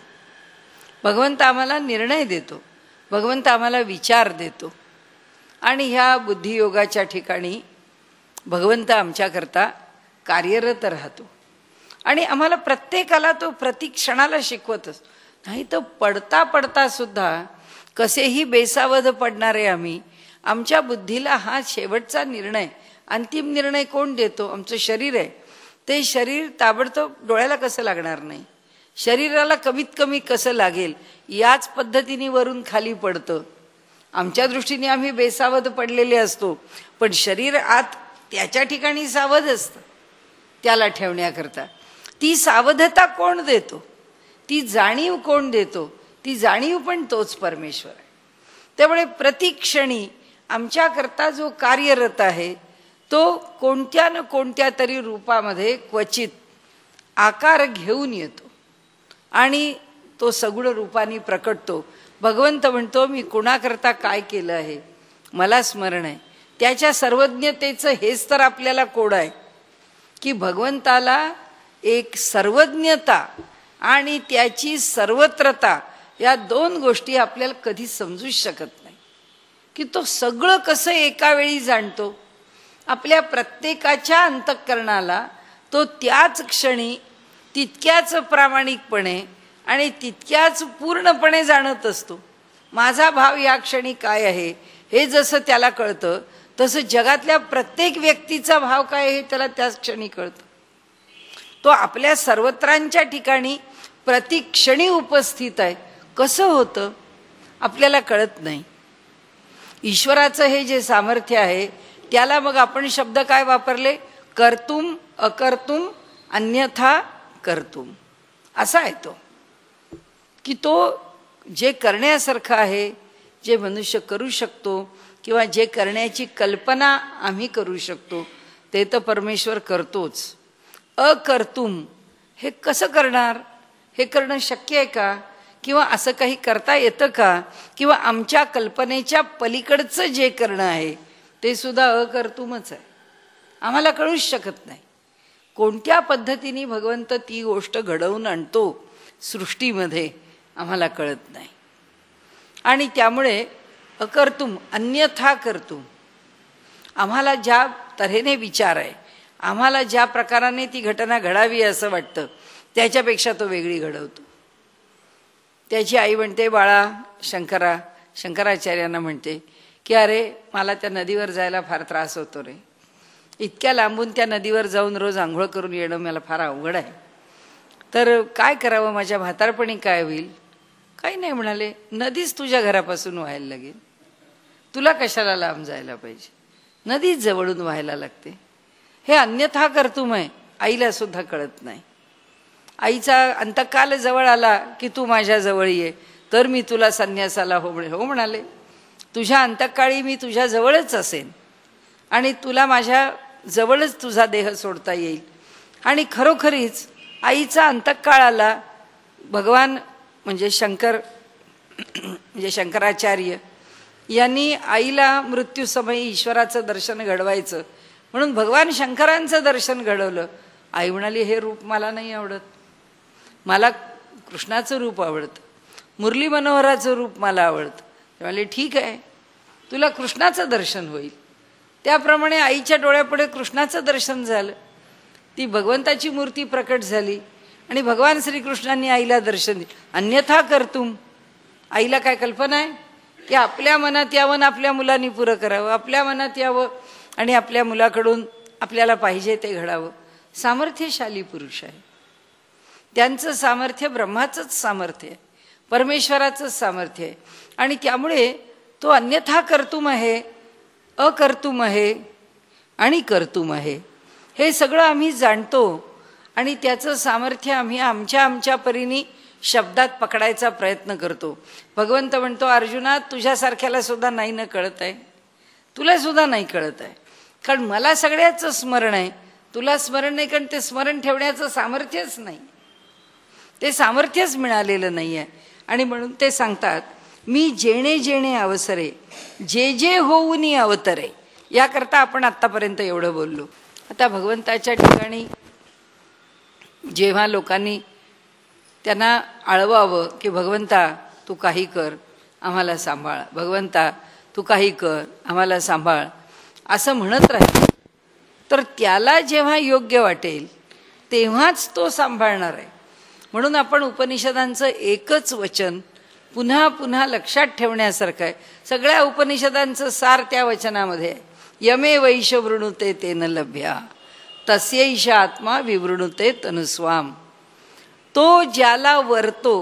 Speaker 1: भगवंत आम्हाला निर्णय देतो, भगवंत आम्हाला विचार देतो. आणि ह्या बुद्धियोगाच्या ठिकाणी भगवंत आमच्याकरता कार्यरत राहतो. आणि आम्हाला प्रत्येकाला तो प्रतिक्षणाला शिकवतच नाही. तर पडता पडता सुद्धा कसेही बेसावध पडणारे आम्ही, आमच्या बुद्धीला हा शेवटचा निर्णय, अंतिम निर्णय कोण देतो? आमचं शरीर आहे. ते शरीर ताबडतोब डोळ्याला कसं लागणार नाही, शरीराला कमीत कमी कसं लागेल याच पद्धतीने वरून खाली पडतं. आमच्या दृष्टीने आम्ही बेसावध पडलेले असतो, पण शरीर आत त्याच्या ठिकाणी सावध असतं. त्याला ठेवण्याकरता ती सावधता कोण देतो, ती जाणीव कोण देतो? ती जाणीव पण तोच परमेश्वर आहे. त्यामुळे प्रतिक्षणी आमच्याकरता जो कार्यरत आहे तो कोणत्या न कोणत्या तरी रूपामध्ये क्वचित आकार घेऊन येतो आणि तो सगुण रूपाने प्रकटतो. भगवंत म्हणतो मी कुणाकरता काय केलं आहे मला स्मरण आहे. त्याच्या सर्वज्ञतेचं हेच तर आपल्याला कोड आहे की भगवंताला एक सर्वज्ञता आणि त्याची सर्वत्रता या दोन गोष्टी आपल्याला कधी समजूच शकत नाही. की तो सगळं कसं एका वेळी जाणतो. आपल्या प्रत्येकाच्या अंतःकरणाला तो त्याच क्षणी तितक्याच प्रामाणिकपणे आणि तितक्याच पूर्णपणे जाणत असतो. माझा भाव या क्षणी काय आहे हे जसं त्याला कळतं, तसं जगातल्या प्रत्येक व्यक्तीचा भाव काय हे त्याला त्याच क्षणी कळतं. तो आपल्या सर्वत्रांच्या ठिकाणी प्रतिक्षणी उपस्थित आहे. कसं होतं आपल्याला कळत नाही. ईश्वराचं हे जे सामर्थ्य आहे त्याला मग आपण शब्द काय वापरले? कर्तुम अकर्तुम अन्यथा कर्तुम असा आहे तो. की तो जे करण्यासारखं आहे, जे मनुष्य करू शकतो किंवा जे करण्याची कल्पना आम्ही करू शकतो ते तर परमेश्वर करतोच. अकर्तुम हे कसं करणार? हे करणं शक्य आहे का? किंवा असं काही करता येतं का? किंवा आमच्या कल्पनेच्या पलीकडचं जे करणं आहे ते सुद्धा अकर्तुमच आहे. आम्हाला कळूच शकत नाही. कोणत्या पद्धतीने भगवंत ती गोष्ट घडवून आणतो सृष्टीमध्ये आम्हाला कळत नाही. आणि त्यामुळे अकर्तुम अन्यथा कर्तुम, आम्हाला ज्या तऱ्हेने विचार आहे, आम्हाला ज्या प्रकाराने ती घटना घडावी असं वाटतं त्याच्यापेक्षा तो वेगळी घडवतो. त्याची आई म्हणते बाळा शंकरा शंकराचार्यांना म्हणते की अरे मला त्या नदीवर जायला फार त्रास होतो रे, इतक्या लांबून त्या नदीवर जाऊन रोज आंघोळ करून येणं मला फार अवघड आहे, तर काय करावं, माझ्या म्हातारपणी काय होईल? काही नाही म्हणाले, नदीच तुझ्या घरापासून व्हायला लागेल, तुला कशाला लांब जायला पाहिजे, नदीच जवळून व्हायला लागते. हे अन्यथा कर्तुम आहे, आईला सुद्धा कळत नाही. आईचा अंतकाल जवळ आला की तू माझ्या जवळ ये, तर मी तुला संन्यासाला हो म्हणाले. तुझ्या अंतकाळी मी तुझ्या जवळच असेन आणि तुला माझ्या जवळच तुझा देह सोडता येईल. आणि खरोखरीच आईचा अंतकाळ आला. भगवान म्हणजे शंकराचार्य यांनी आईला मृत्यूसमयी ईश्वराचं दर्शन घडवायचं म्हणून भगवान शंकरांचं दर्शन घडवलं. आई म्हणाली, हे रूप मला नाही आवडत, मला कृष्णाचं रूप आवडतं, मुरली मनोहराचं रूप मला आवडतं. ते म्हणाले, ठीक आहे, तुला कृष्णाचं दर्शन होईल. त्याप्रमाणे आईच्या डोळ्यापुढे कृष्णाचं दर्शन झालं. ती भगवंताची मूर्ती प्रकट झाली आणि भगवान श्रीकृष्णांनी आईला दर्शन दिलं. अन्यथा कर्तुम, आईला काय कल्पना आहे की आपल्या मनात यावं आणि आपल्या मुलांनी पुरं करावं, आपल्या मनात यावं आणि आपल्या मुलाकडून आपल्याला पाहिजे ते घडावं. सामर्थ्यशाली पुरुष आहे, त्यांचं सामर्थ्य ब्रह्माचंच सामर्थ्य आहे, परमेश्वराचंच सामर्थ्य आहे. आणि त्यामुळे तो अन्यथा कर्तुम आहे, अकर्तुम आहे आणि कर्तुम आहे, हे सगळं आम्ही जाणतो आणि त्याचं सामर्थ्य आम्ही आमच्या परीने शब्दात पकडायचा प्रयत्न करतो. भगवंत म्हणतो, अर्जुना तुझ्यासारख्याला सुद्धा नाही न कळत आहे, तुला सुद्धा नाही कळत आहे, कारण मला सगळ्याचं स्मरण आहे, तुला स्मरण नाही, कारण ते स्मरण ठेवण्याचं सामर्थ्यच नाही, ते सामर्थ्यच मिळालेलं नाही आहे. आणि म्हणून ते सांगतात, मी जेणे जेणे अवसरे जे जे होऊनी अवतरे. याकरता आपण आत्तापर्यंत एवढं बोललो. आता भगवंताच्या ठिकाणी जेव्हा लोकांनी त्यांना आळवावं की भगवंता तू काही कर आम्हाला सांभाळ, भगवंता तू काही कर आम्हाला सांभाळ, असं म्हणत राहील तर त्याला जेव्हा योग्य वाटेल तेव्हाच तो सांभाळणार आहे. म्हणून आपण उपनिषदांचं एकच वचन पुन्हा पुन्हा लक्षात ठेवण्यासारखं आहे. सगळ्या उपनिषदांचं सार त्या वचनामध्ये आहे. यमे वैश वृणुते तेन लभ्या तस्यैष आत्मा विवृणुते तनुस्वाम. तो ज्याला वरतो,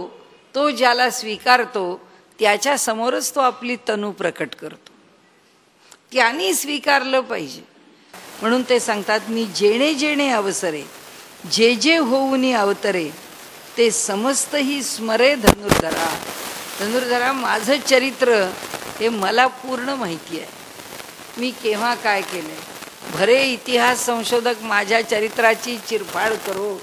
Speaker 1: तो ज्याला स्वीकारतो, त्याच्या समोरच तो आपली तनु प्रकट करतो. त्याने स्वीकारलं पाहिजे. म्हणून ते सांगतात, मी जेणे जेणे अवसरे जे जे होऊनी अवतरे ते समस्त ही स्मरे धनुर्धरा. धनुर्धरा, माझं चरित्र हे मला पूर्ण माहिती आहे, मी केव्हा काय केलंय. भरे इतिहास संशोधक माझ्या चरित्राची चिरफाड करो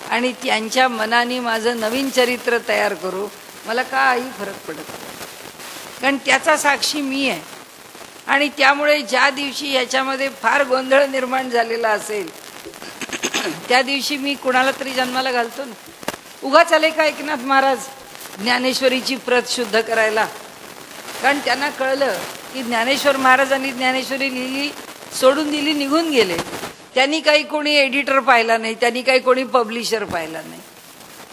Speaker 1: आणि त्यांच्या मनाने माझं नवीन चरित्र तयार करो, मला काही फरक पडत नाही, कारण त्याचा साक्षी मी आहे. आणि त्यामुळे ज्या दिवशी याच्यामध्ये फार गोंधळ निर्माण झालेला असेल त्या दिवशी मी कुणाला तरी जन्माला घालतो ना. उगाच आले का एकनाथ महाराज ज्ञानेश्वरीची प्रत शुद्ध करायला, कारण त्यांना कळलं की ज्ञानेश्वर महाराजांनी ज्ञानेश्वरी लिहिली, सोडून दिली, निघून गेले. त्यांनी काही कोणी एडिटर पाहिला नाही, त्यांनी काही कोणी पब्लिशर पाहिला नाही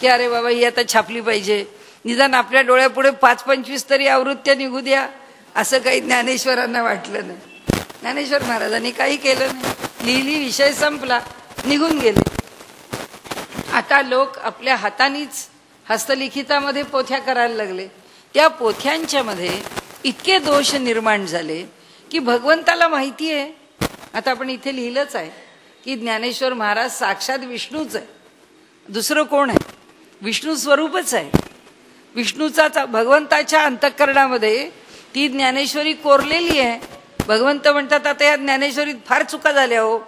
Speaker 1: की अरे बाबा ही आता छापली पाहिजे, निदान आपल्या डोळ्यापुढे 5-25 तरी आवृत्त्या निघू द्या, असं काही ज्ञानेश्वरांना वाटलं नाही. ज्ञानेश्वर महाराजांनी काही केलं नाही, लिहिली, विषय संपला, निघून गेले. आता लोक आपल्या हातानीच हस्तलिखितामध्ये पोथ्या करायला लागले. त्या पोथ्यांच्या मध्ये इतके दोष निर्माण झाले की भगवंताला माहिती आहे. आता आपण इथे लिहिलंच आहे की ज्ञानेश्वर महाराज साक्षात विष्णूच आहे, दुसरं कोण आहे? विष्णू स्वरूपच आहे. विष्णूचा भगवंताच्या अंतःकरणामध्ये ती ज्ञानेश्वरी कोरलेली आहे. भगवंत म्हणतात, आता या ज्ञानेश्वरीत फार चुका झाल्या हो,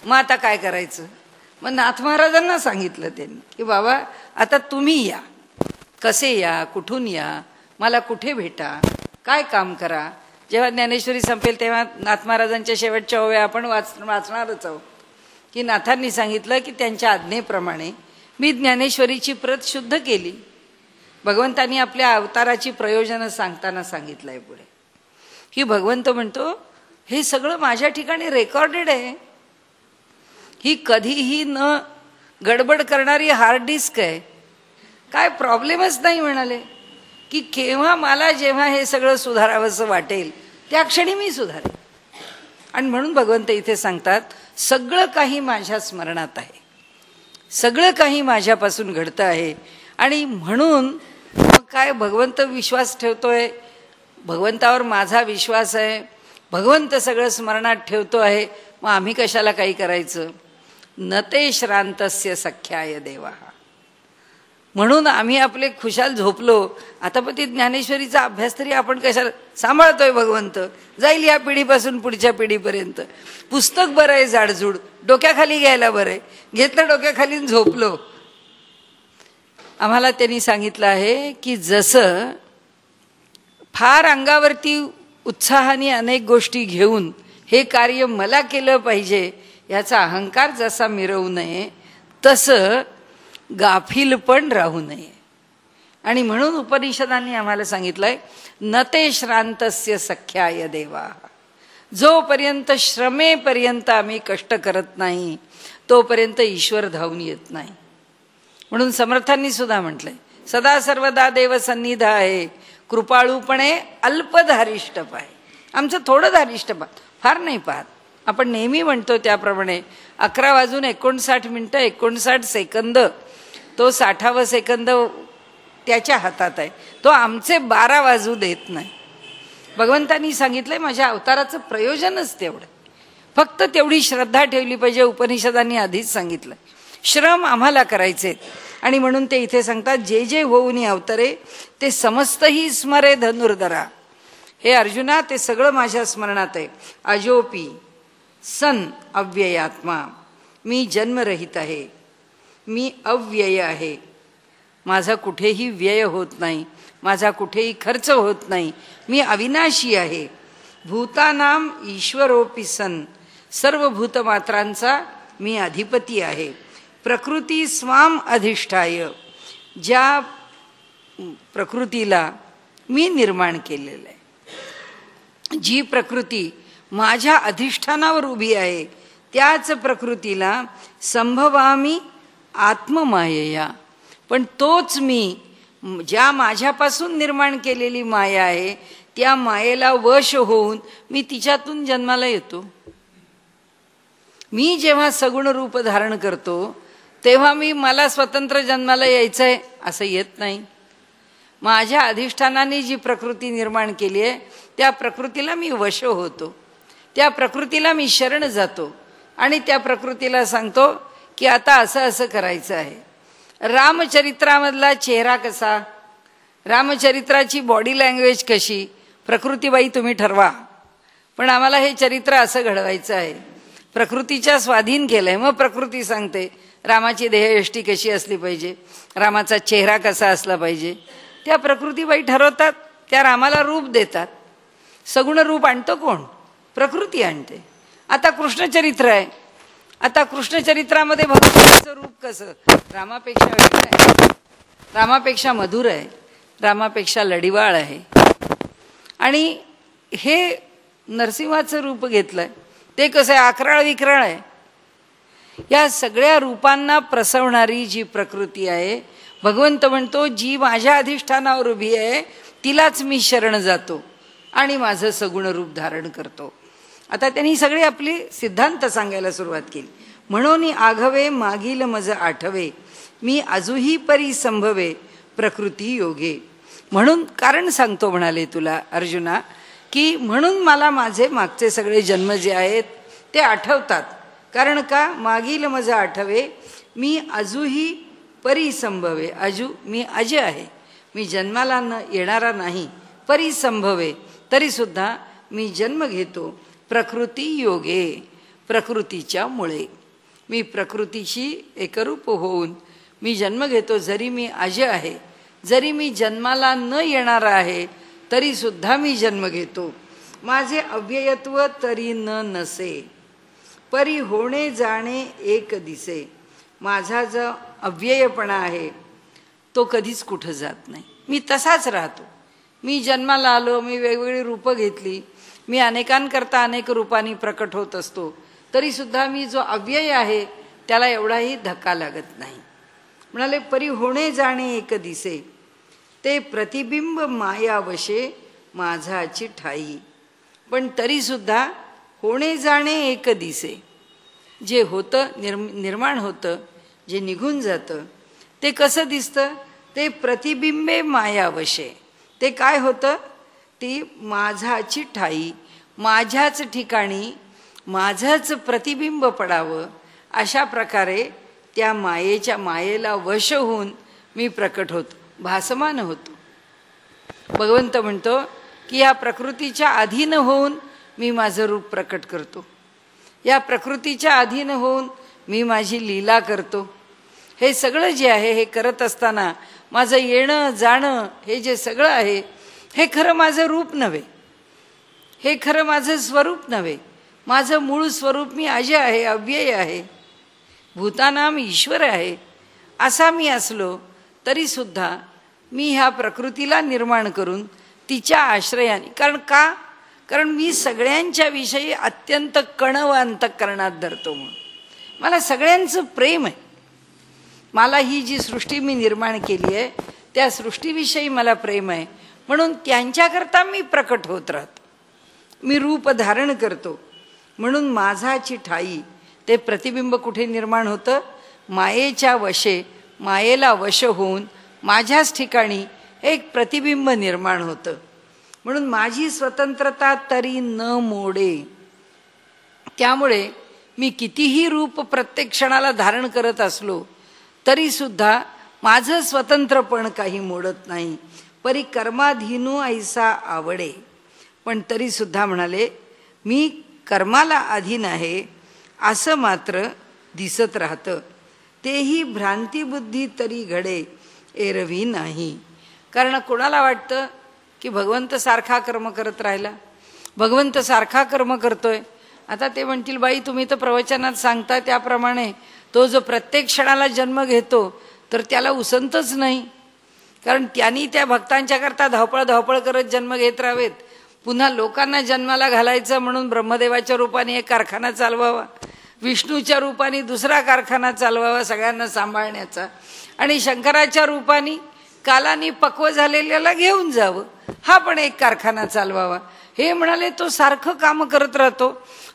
Speaker 1: मग आता काय करायचं? मग नाथ महाराजांना सांगितलं त्यांनी की बाबा आता तुम्ही या, कसे या, कुठून या, मला कुठे भेटा, काय काम करा. जेव्हा ज्ञानेश्वरी संपेल तेव्हा नाथ महाराजांच्या शेवटच्या ओव्या आपण वाचणारच आहोत की नाथांनी सांगितलं की त्यांच्या आज्ञेप्रमाणे मी ज्ञानेश्वरीची प्रत शुद्ध केली. भगवंतांनी आपल्या अवताराची प्रयोजनं सांगताना सांगितलंय पुढे की भगवंत म्हणतो हे सगळं माझ्या ठिकाणी रेकॉर्डेड आहे, ही कधीही न गडबड करणारी हार्ड डिस्क आहे, काय प्रॉब्लेमच नाही म्हणाले. की केव्हा मला जेव्हा हे सगळं सुधारावंसं वाटेल त्या क्षणी मी सुधारेन. आणि म्हणून भगवंत इथे सांगतात, सगळं काही माझ्या स्मरणात आहे, सगळं काही माझ्यापासून घडतं आहे. आणि म्हणून मग काय, भगवंत विश्वास ठेवतोय, भगवंतावर माझा विश्वास आहे, भगवंत सगळं स्मरणात ठेवतो आहे, मग आम्ही कशाला काही करायचं. न ते श्रांतस्य सख्याय देवा. म्हणून आम्ही आपले खुशाल झोपलो. आता पण ती ज्ञानेश्वरीचा अभ्यास तरी आपण कशाला सांभाळतोय. भगवंत जाईल या पिढीपासून पुढच्या पिढीपर्यंत. पुस्तक बरं आहे जाडजूड, डोक्याखाली घ्यायला बरं आहे, घेतलं डोक्याखाली झोपलो. आम्हाला त्यांनी सांगितलं आहे की जसं फार अंगावरती उत्साहाने अनेक गोष्टी घेऊन हे कार्य मला केलं पाहिजे याचा अहंकार जसा मिरवू नये, तसं गाफील पण राहू नये. आणि म्हणून उपनिषदांनी आम्हाला सांगितलंय, न ते श्रांतस्य सख्याय देवा. जोपर्यंत श्रमेपर्यंत आम्ही कष्ट करत नाही तोपर्यंत ईश्वर धावून येत नाही. म्हणून समर्थांनी सुद्धा म्हटलंय, सदा सर्वदा देव सन्निध आहे, कृपाळूपणे अल्पधारिष्ट पाय. आमचं थोडं धारिष्ट पाहत, फार नाही पाहत. आपण नेहमी म्हणतो त्याप्रमाणे 11:59 तो 60वा सेकंद त्याच्या हातात आहे, तो आमचे 12 वाजू देत नाही. भगवंतांनी सांगितलंय माझ्या अवताराचं प्रयोजनच तेवढं, फक्त तेवढी श्रद्धा ठेवली पाहिजे. उपनिषदांनी आधीच सांगितलं श्रम आम्हाला करायचे. आणि म्हणून ते इथे सांगतात, जे जे होऊनी अवतरे ते समस्तही स्मरे धनुर्धरा. हे अर्जुना, ते सगळं माझ्या स्मरणात आहे. अजोपी सन अव्ययात्मा, मी जन्मरहित आहे, मी अव्यय आहे, माझा कुठेही व्यय होत नाही, माझा कुठेही खर्च होत नाही, मी अविनाशी आहे. भूतानाम ईश्वरोपी सन, सर्व भूतमात्रांचा मी अधिपती आहे. प्रकृती स्वाम अधिष्ठाय, ज्या प्रकृतीला मी निर्माण केलेलं आहे, जी प्रकृती माझ्या अधिष्ठानावर उभी आहे, त्याच प्रकृतीला संभवामी आत्ममायया. पण तोच मी, ज्या माझ्यापासून निर्माण केलेली माया आहे त्या मायेला वश होऊन मी तिच्यातून जन्माला येतो. मी जेव्हा सगुण रूप धारण करतो तेव्हा मला स्वतंत्र जन्माला यायचं आहे असं येत नाही. माझ्या अधिष्ठानाने जी प्रकृती निर्माण केली आहे त्या प्रकृतीला मी वश होतो, त्या प्रकृतीला मी शरण जातो आणि त्या प्रकृतीला सांगतो की आता असं असं करायचं आहे. रामचरित्रामधला चेहरा कसा, रामचरित्राची बॉडी लँग्वेज कशी, प्रकृतीबाई तुम्ही ठरवा, पण आम्हाला हे चरित्र असं घडवायचं आहे. प्रकृतीच्या स्वाधीन केलंय, मग प्रकृती सांगते रामाची देहयष्टी कशी असली पाहिजे, रामाचा चेहरा कसा असला पाहिजे. त्या प्रकृतीबाई ठरवतात, त्या रामाला रूप देतात. सगुण रूप आणतो कोण? प्रकृती आणते. आता कृष्णचरित्र आहे, आता कृष्णचरित्रामध्ये भगवंताचं रूप कसं? रामापेक्षा वेगळं आहे, रामापेक्षा मधुर आहे, रामापेक्षा लढिवाळ आहे. आणि हे नरसिंहाचं रूप घेतलंय ते कसं आहे? अकराळ विक्राळ आहे. या सगळ्या रूपांना प्रसवणारी जी प्रकृती आहे, भगवंत म्हणतो जी माझ्या अधिष्ठानावर उभी आहे तिलाच मी शरण जातो आणि माझं सगुण रूप धारण करतो. आता त्यांनी सगळे आपले सिद्धांत सांगायला सुरुवात केली. म्हणून आघवे मागील मज आठवे, मी अजूही परी संभवे प्रकृती योगे. म्हणून कारण सांगतो म्हणाले तुला अर्जुना, की म्हणून मला माझे मागचे सगळे जन्म जे आहेत ते आठवतात. कारण का? मागील मज आठवे, मी अजूही परिसंभवे. अजू मी अज आहे, मी जन्माला येणारा नाही. परिसंभवे, तरीसुद्धा मी जन्म घेतो प्रकृती योगे, प्रकृतीच्या मुळे. मी प्रकृतीशी एकरूप होऊन मी जन्म घेतो. जरी मी अज आहे, जरी मी जन्माला न येणारा आहे तरीसुद्धा मी जन्म घेतो. माझे अव्ययत्व तरी न नसे, परी होणे जाणे एक दिसे. माझा जो अव्ययपणा आहे तो कधीच कुठं जात नाही, मी तसाच राहतो. मी जन्माला आलो, मी वेगवेगळी रूपं घेतली, मी अनेकांकरता अनेक रूपांनी प्रकट होत असतो, तरीसुद्धा मी जो अव्यय आहे त्याला एवढाही धक्का लागत नाही. म्हणाले परी होणे जाणे एक दिसे, ते प्रतिबिंब मायावशे माझाची ठाई. पण तरीसुद्धा होणे जाणे एक दिसे. जे होतं निर्माण होतं, जे निघून जातं, ते कसं दिसतं? ते प्रतिबिंबे मायावशे. ते काय होतं? ती माझाची ठाई, माझ्याच ठिकाणी माझंच प्रतिबिंब पडावं, अशा प्रकारे त्या मायेला वश होऊन मी प्रकट होतो, भासमान होतो. भगवंत म्हणतो की या प्रकृतीच्या अधीन होऊन मी माझं रूप प्रकट करतो, या प्रकृतीच्या अधीन होऊन मी माझी लीला करतो. हे सगळं जे आहे हे करत असताना माझं येणं जाणं हे जे सगळं आहे हे खरं माझं रूप नव्हे, हे खरं माझं स्वरूप नव्हे. माझं मूळ स्वरूप मी अजय आहे, अव्यय आहे, भूतानाम ईश्वर आहे. असा मी असलो तरीसुद्धा मी ह्या प्रकृतीला निर्माण करून तिच्या आश्रयाने, कारण मी सगळ्यांच्या विषयी अत्यंत कणव अंतःकरणात धरतो. म्हणून मला सगळ्यांचं प्रेम आहे. मला ही जी सृष्टी मी निर्माण केली आहे त्या सृष्टीविषयी मला प्रेम आहे. म्हणून त्यांच्याकरता मी प्रकट होत राहतो, मी रूप धारण करतो. म्हणून माझाची ठाई, ते प्रतिबिंब कुठे निर्माण होतं? मायेच्या वशे, मायेला वश होऊन माझ्याच ठिकाणी एक प्रतिबिंब निर्माण होतं. म्हणून माझी स्वतंत्रता तरी न मोडे. त्यामुळे मी कितीही रूप प्रत्येक क्षणाला धारण करत असलो तरीसुद्धा माझं स्वतंत्रपण काही मोडत नाही. परी कर्माधीनू ऐसा आवडे. पण तरीसुद्धा म्हणाले मी कर्माला अधीन आहे असं मात्र दिसत राहतं. तेही भ्रांतिबुद्धी तरी घडे एरवी नाही. कारण कोणाला वाटतं की भगवंत सारखा कर्म करत राहिला, भगवंत सारखा कर्म करतोय. आता ते म्हणतील बाई तुम्ही तर प्रवचनात सांगता त्याप्रमाणे तो जो प्रत्येक क्षणाला जन्म घेतो तर त्याला उसंतच नाही, कारण त्यांनी त्या भक्तांच्या करता धावपळ करत जन्म घेत राहावेत. पुन्हा लोकांना जन्माला घालायचं म्हणून ब्रह्मदेवाच्या रूपाने एक कारखाना चालवावा, विष्णूच्या रूपाने दुसरा कारखाना चालवावा सगळ्यांना सांभाळण्याचा, आणि शंकराच्या रूपाने कालानी पक्व झालेल्याला घेऊन जावं, हा पण एक कारखाना चालवावा. हे म्हणाले तो सारखं काम करत राहतो.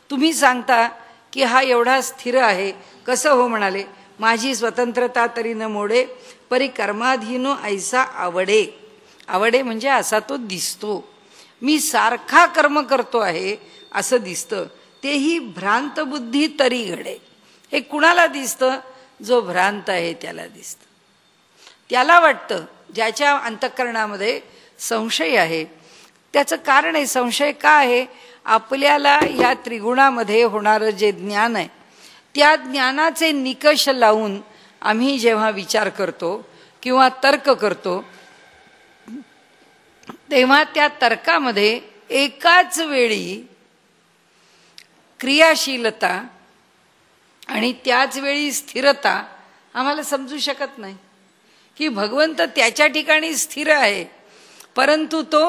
Speaker 1: तुम्ही सांगता की हा एवढा स्थिर आहे. कसं हो? म्हणाले माझी स्वतंत्रता तरी न मोडे, परी कर्माधीनो ऐसा आवडे. आवडे म्हणजे असा तो दिसतो. मी सारखा कर्म करतो आहे असं दिसतं. तेही भ्रांत बुद्धी तरी घडे. हे कुणाला दिसतं? जो भ्रांत आहे त्याला दिसतं. त्याला वाटतं, ज्याच्या अंतःकरणामध्ये संशय आहे. त्याचं कारण आहे संशय का आहे? आपल्याला या त्रिगुणामध्ये होणारं जे ज्ञान आहे त्या ज्ञानाचे निकष लावून आम्ही जेव्हा विचार करतो किंवा तर्क करतो तेव्हा त्या तर्कामध्ये एकाच वेळी क्रियाशीलता आणि त्याच वेळी स्थिरता आम्हाला समजू शकत नाही. की भगवंत त्याच्या ठिकाणी स्थिर आहे परंतु तो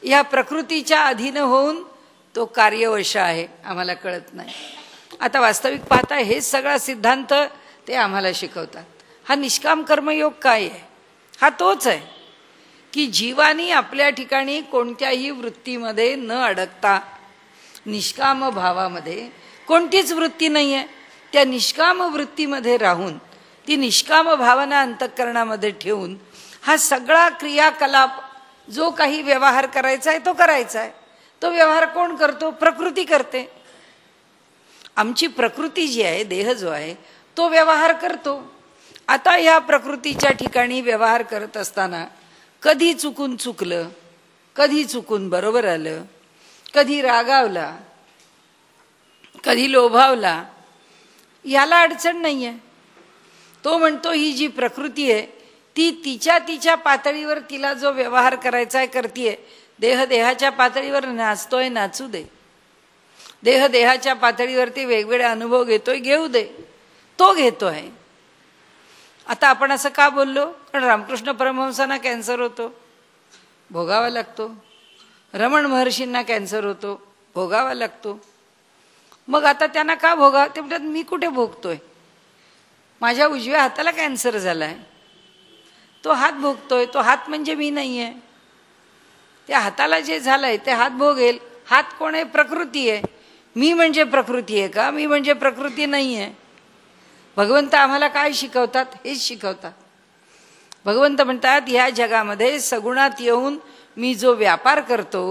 Speaker 1: या प्रकृतीच्या अधीन होऊन तो कार्यवश आहे, आम्हाला कळत नाही. आता वास्तविक पाहता हे सगळा सिद्धांत ते आम्हाला शिकवतात. हा निष्काम कर्मयोग काय आहे? हा तोच आहे की जीवानी आपल्या ठिकाणी कोणत्याही वृत्तीमध्ये न अडकता, निष्काम भावामध्ये कोणतीच वृत्ती नाही आहे, त्या निष्काम वृत्तीमध्ये राहून ती निष्काम भावना अंतःकरणामध्ये ठेवून हा सगळा क्रियाकलाप जो काही व्यवहार करायचा आहे तो करायचा आहे. तो व्यवहार कोण करतो? प्रकृती करते. आमची प्रकृती जी आहे, देह जो आहे तो व्यवहार करतो. आता या प्रकृतीच्या ठिकाणी व्यवहार करत असताना कधी चुकून चुकलं, कधी चुकून बरोबर आलं, कधी रागावला, कधी लोभावला, याला अडचण नाही आहे. तो म्हणतो ही जी प्रकृती आहे ती तिच्या पातळीवर तिला जो व्यवहार करायचा आहे करतीये. देह देहाच्या पातळीवर नाचतोय, नाचू दे. देह देहाच्या पातळीवरती वेगवेगळे अनुभव घेतोय, घेऊ दे. तो घेतोय. आता आपण असं का बोललो? कारण रामकृष्ण परमहंसांना कॅन्सर होतो, भोगावा लागतो. रमण महर्षींना कॅन्सर होतो, भोगावा लागतो. मग आता त्यांना का भोगा? ते म्हणतात मी कुठे भोगतोय? माझ्या उजव्या हाताला कॅन्सर झालाय, तो हात भोगतोय, तो हात म्हणजे मी नाही आहे. त्या हाताला जे झालंय ते हात भोगेल. हात कोण आहे? प्रकृती आहे. मी म्हणजे प्रकृती आहे का? मी म्हणजे प्रकृती नाही आहे. भगवंत आम्हाला काय शिकवतात? हेच शिकवतात. भगवंत म्हणतात, ह्या जगामध्ये सगुणात येऊन मी जो व्यापार करतो,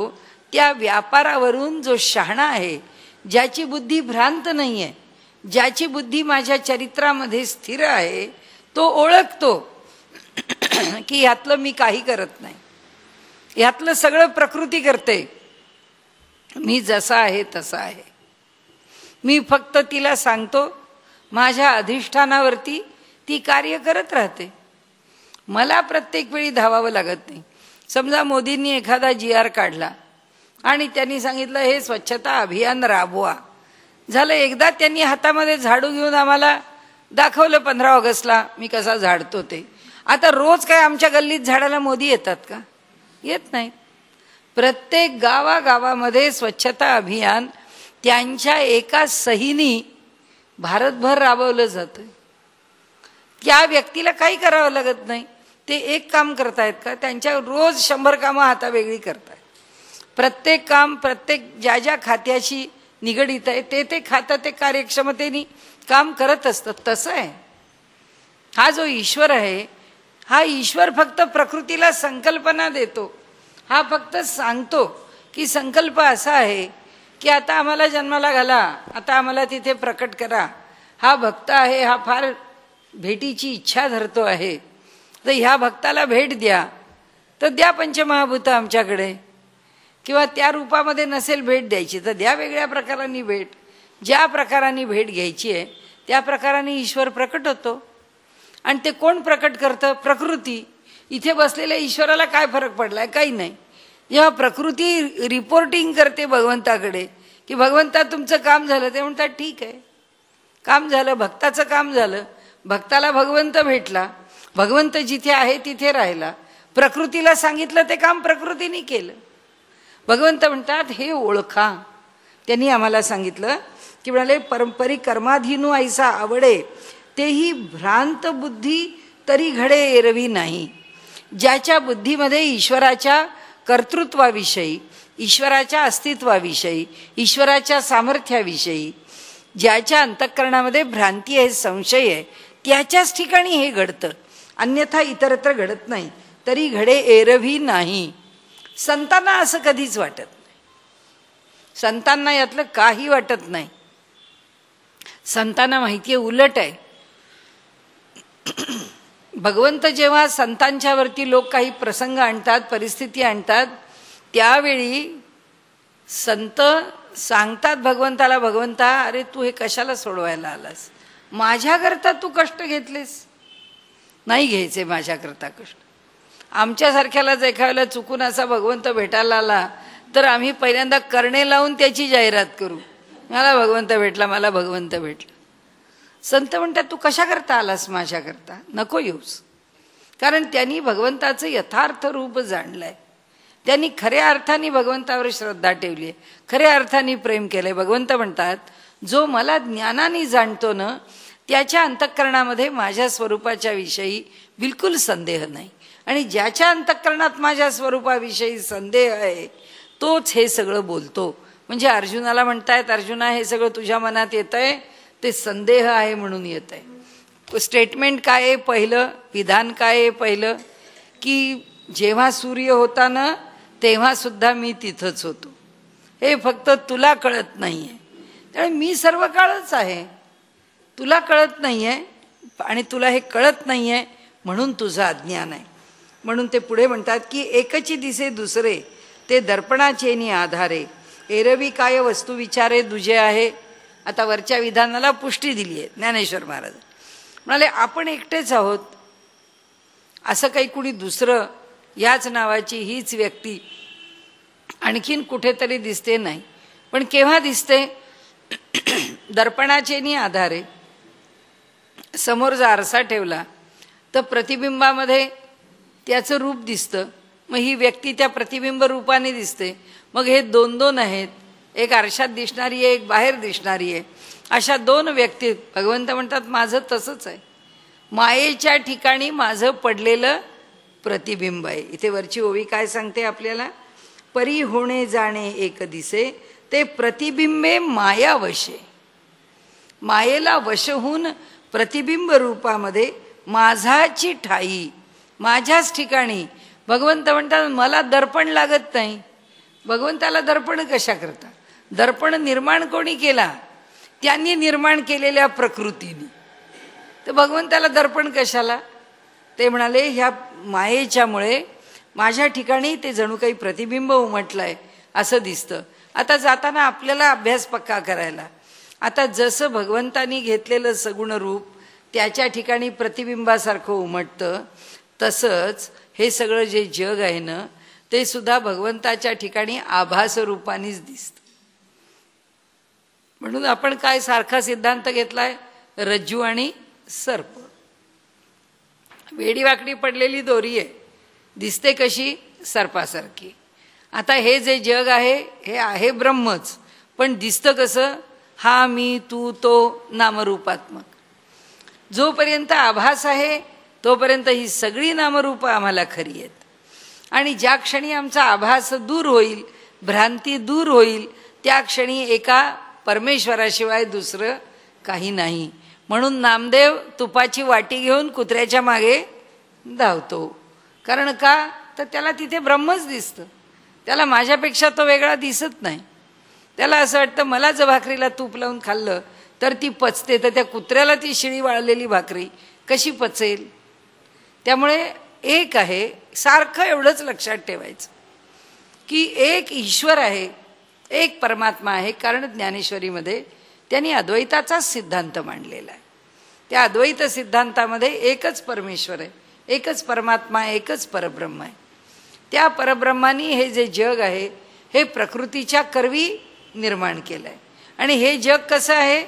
Speaker 1: त्या व्यापारावरून जो शहाणा आहे, ज्याची बुद्धी भ्रांत नाही आहे, ज्याची बुद्धी माझ्या चरित्रामध्ये स्थिर आहे, तो ओळखतो की यातलं मी काही करत नाही, यातलं सगळं प्रकृती करते. मी जसा आहे तसा आहे. मी फक्त तिला सांगतो, माझ्या अधिष्ठानावरती ती कार्य करत राहते. मला प्रत्येक वेळी धावावं लागत नाही. समजा मोदींनी एखादा GR काढला आणि त्यांनी सांगितलं हे स्वच्छता अभियान राबवा. झालं, एकदा त्यांनी हातामध्ये झाडू घेऊन आम्हाला दाखवलं 15 ऑगस्टला मी कसा झाडतो ते. आता रोज काय आमच्या गल्लीत झाडाला मोदी येतात का? येत नाहीत. प्रत्येक गावागावामध्ये स्वच्छता अभियान त्यांच्या एका सहीनी भारतभर राबवलं जातं. त्या व्यक्तीला काही करावं लागत नाही. ते एक काम करतायत का? त्यांच्या रोज 100 कामं हातावेगळी करतायत. प्रत्येक काम, प्रत्येक ज्या ज्या खात्याशी निगडीत आहे ते खातं ते कार्यक्षमतेने काम करत असतं. तसं आहे हा जो ईश्वर आहे, हा ईश्वर फक्त प्रकृतीला संकल्पना देतो. हा फक्त सांगतो की संकल्प असा आहे की आता आम्हाला जन्माला घाला, आता आम्हाला तिथे प्रकट करा. हा भक्त आहे, हा फार भेटीची इच्छा धरतो आहे, तर ह्या भक्ताला भेट द्या. तर द्या पंचमहाभूत आमच्याकडे. किंवा त्या रूपामध्ये नसेल भेट द्यायची तर द्या वेगळ्या प्रकारांनी भेट. ज्या प्रकारांनी भेट घ्यायची आहे त्या प्रकाराने ईश्वर प्रकट होतो. आणि ते कोण प्रकट करतं? प्रकृती. इथे बसलेल्या ईश्वराला काय फरक पडलाय? काही नाही. जेव्हा प्रकृती रिपोर्टिंग करते भगवंताकडे की भगवंता तुमचं काम झालं, ते म्हणतात ठीक आहे, काम झालं, भक्ताचं काम झालं. भक्ताला भगवंत भेटला, भगवंत जिथे आहे तिथे राहिला. प्रकृतीला सांगितलं ते काम प्रकृतीने केलं. भगवंत म्हणतात हे ओळखा. त्यांनी आम्हाला सांगितलं की म्हणाले परंपरी कर्माधीनू ऐसा आवडे, तेही भ्रांत बुद्धी तरी घडे एरवी नाही. ज्याच्या बुद्धीमध्ये ईश्वराच्या कर्तृत्वाविषयी, ईश्वराच्या अस्तित्वाविषयी, ईश्वराच्या सामर्थ्याविषयी ज्याच्या अंतःकरणामध्ये भ्रांती आहे, संशय आहे, त्याच्याच ठिकाणी हे घडतं. अन्यथा इतरत्र घडत नाही. तरी घडे एरवी नाही. संतांना असं कधीच वाटत नाही. संतांना यातलं काही वाटत नाही. संतांना माहिती आहे उलट आहे. भगवंत जेव्हा संतांच्या वरती लोक काही प्रसंग आणतात, परिस्थिती आणतात, त्यावेळी संत सांगतात भगवंताला, भगवंता अरे तू हे कशाला सोडवायला आलास? माझ्याकरता तू कष्ट घेतलेस? नाही घ्यायचे माझ्याकरता कष्ट. आमच्यासारख्याला जर एखाद्याला चुकून असा भगवंत भेटायला आला तर आम्ही पहिल्यांदा करणे लावून त्याची जाहिरात करू, मला भगवंत भेटला, मला भगवंत भेटला. संत म्हणतात तू कशा करता आलास माझ्याकरता? नको येऊस. कारण त्यांनी भगवंताचं यथार्थ रूप जाणलंय. त्यांनी खऱ्या अर्थाने भगवंतावर श्रद्धा ठेवली आहे, खऱ्या अर्थाने प्रेम केलंय. भगवंत म्हणतात जो मला ज्ञानाने जाणतो ना, त्याच्या अंतःकरणामध्ये माझ्या स्वरूपाच्या विषयी बिलकुल संदेह नाही. आणि ज्याच्या अंतःकरणात माझ्या स्वरूपाविषयी संदेह आहे तोच हे सगळं बोलतो. म्हणजे अर्जुनाला म्हणतायत, अर्जुना हे सगळं तुझ्या मनात येत आहे ते संदेह आहे म्हणून येत आहे. स्टेटमेंट काय आहे पहिलं? विधान काय आहे पहिलं? की जेव्हा सूर्य होता ना तेव्हा सुद्धा मी तिथंच होतो, हे फक्त तुला कळत नाही आहे. त्यामुळे मी सर्व काळच आहे, तुला कळत नाही आहे. आणि तुला हे कळत नाही आहे म्हणून तुझं अज्ञान आहे. म्हणून ते पुढे म्हणतात की एकची दिसे दुसरे, ते दर्पणाचेनी आधारे, एरवी काय वस्तू विचारे दुजे आहे. आता वरच्या विधानाला पुष्टी दिली आहे ज्ञानेश्वर महाराज. म्हणाले आपण एकटेच आहोत, असं काही कुणी दुसरं याच नावाची हीच व्यक्ती आणखीन कुठेतरी दिसते नाही. पण केव्हा दिसते? दर्पणाचेनी आधारे. समोर जर आरसा ठेवला तर प्रतिबिंबामध्ये त्याचं रूप दिसतं. मग ही व्यक्ती त्या प्रतिबिंब रूपाने दिसते. मग हे दोन दोन आहेत, एक आरशात दिसणारी आहे, एक बाहेर दिसणारी आहे. अशा दोन व्यक्ती. भगवंत म्हणतात माझं तसंच आहे. मायेच्या ठिकाणी माझं पडलेलं प्रतिबिंब आहे. इथे वरची ओवी काय सांगते आपल्याला? परी होणे जाणे एक दिसे, ते प्रतिबिंबे माया वशे. मायेला वश होऊन प्रतिबिंब रूपामध्ये माझाची ठाई, माझ्याच ठिकाणी. भगवंत म्हणतात मला दर्पण लागत नाही. भगवंताला दर्पण कशा करता? दर्पण निर्माण कोणी केला? त्यांनी निर्माण केलेल्या प्रकृतीने. तर भगवंताला दर्पण कशाला? ते म्हणाले ह्या मायेच्यामुळे माझ्या ठिकाणी ते जणू काही प्रतिबिंब उमटलंय असं दिसतं. आता जाताना आपल्याला अभ्यास पक्का करायला, आता जसं भगवंतानी घेतलेलं सगुण रूप त्याच्या ठिकाणी प्रतिबिंबासारखं उमटतं, तसंच हे सगळं जे जग आहे ना ते सुद्धा भगवंताच्या ठिकाणी आभास रूपानेच दिसतं. म्हणून आपण काय सारखा सिद्धांत घेतलाय? रज्जू आणि सर्प. वेडीवाकडी पडलेली दोरी आहे, दिसते कशी? सर्पासारखी. आता हे जे जग आहे हे आहे ब्रह्मच, पण दिसतं कसं? हा मी तू तो नामरूपात्मक. जोपर्यंत आभास आहे तोपर्यंत ही सगळी नामरूपं आम्हाला खरी आहेत. आणि ज्या क्षणी आमचा आभास दूर होईल, भ्रांती दूर होईल, त्या क्षणी एका परमेश्वराशिवाय दुसरं काही नाही. म्हणून नामदेव तुपाची वाटी घेऊन कुत्र्याच्या मागे धावतो. कारण का? तर त्याला तिथे ब्रह्मच दिसतं. त्याला माझ्यापेक्षा तो वेगळा दिसत नाही. त्याला असं वाटतं मला जर भाकरीला तूप लावून खाल्लं तर ती पचते, तर त्या कुत्र्याला ती शिळी वाळलेली भाकरी कशी पचेल? त्यामुळे एक आहे, सारखं एवढंच लक्षात ठेवायचं की एक ईश्वर आहे, एक परमात्मा आहे. कारण ज्ञानेश्वरीमध्ये त्यांनी अद्वैताचाच सिद्धांत मांडलेला आहे. त्या अद्वैत सिद्धांतामध्ये एकच परमेश्वर आहे, एकच परमात्मा, एकच परब्रह्म आहे. त्या परब्रह्मानी हे जे जग आहे हे प्रकृतीच्या करवी निर्माण केलं आहे. आणि हे जग कसं आहे?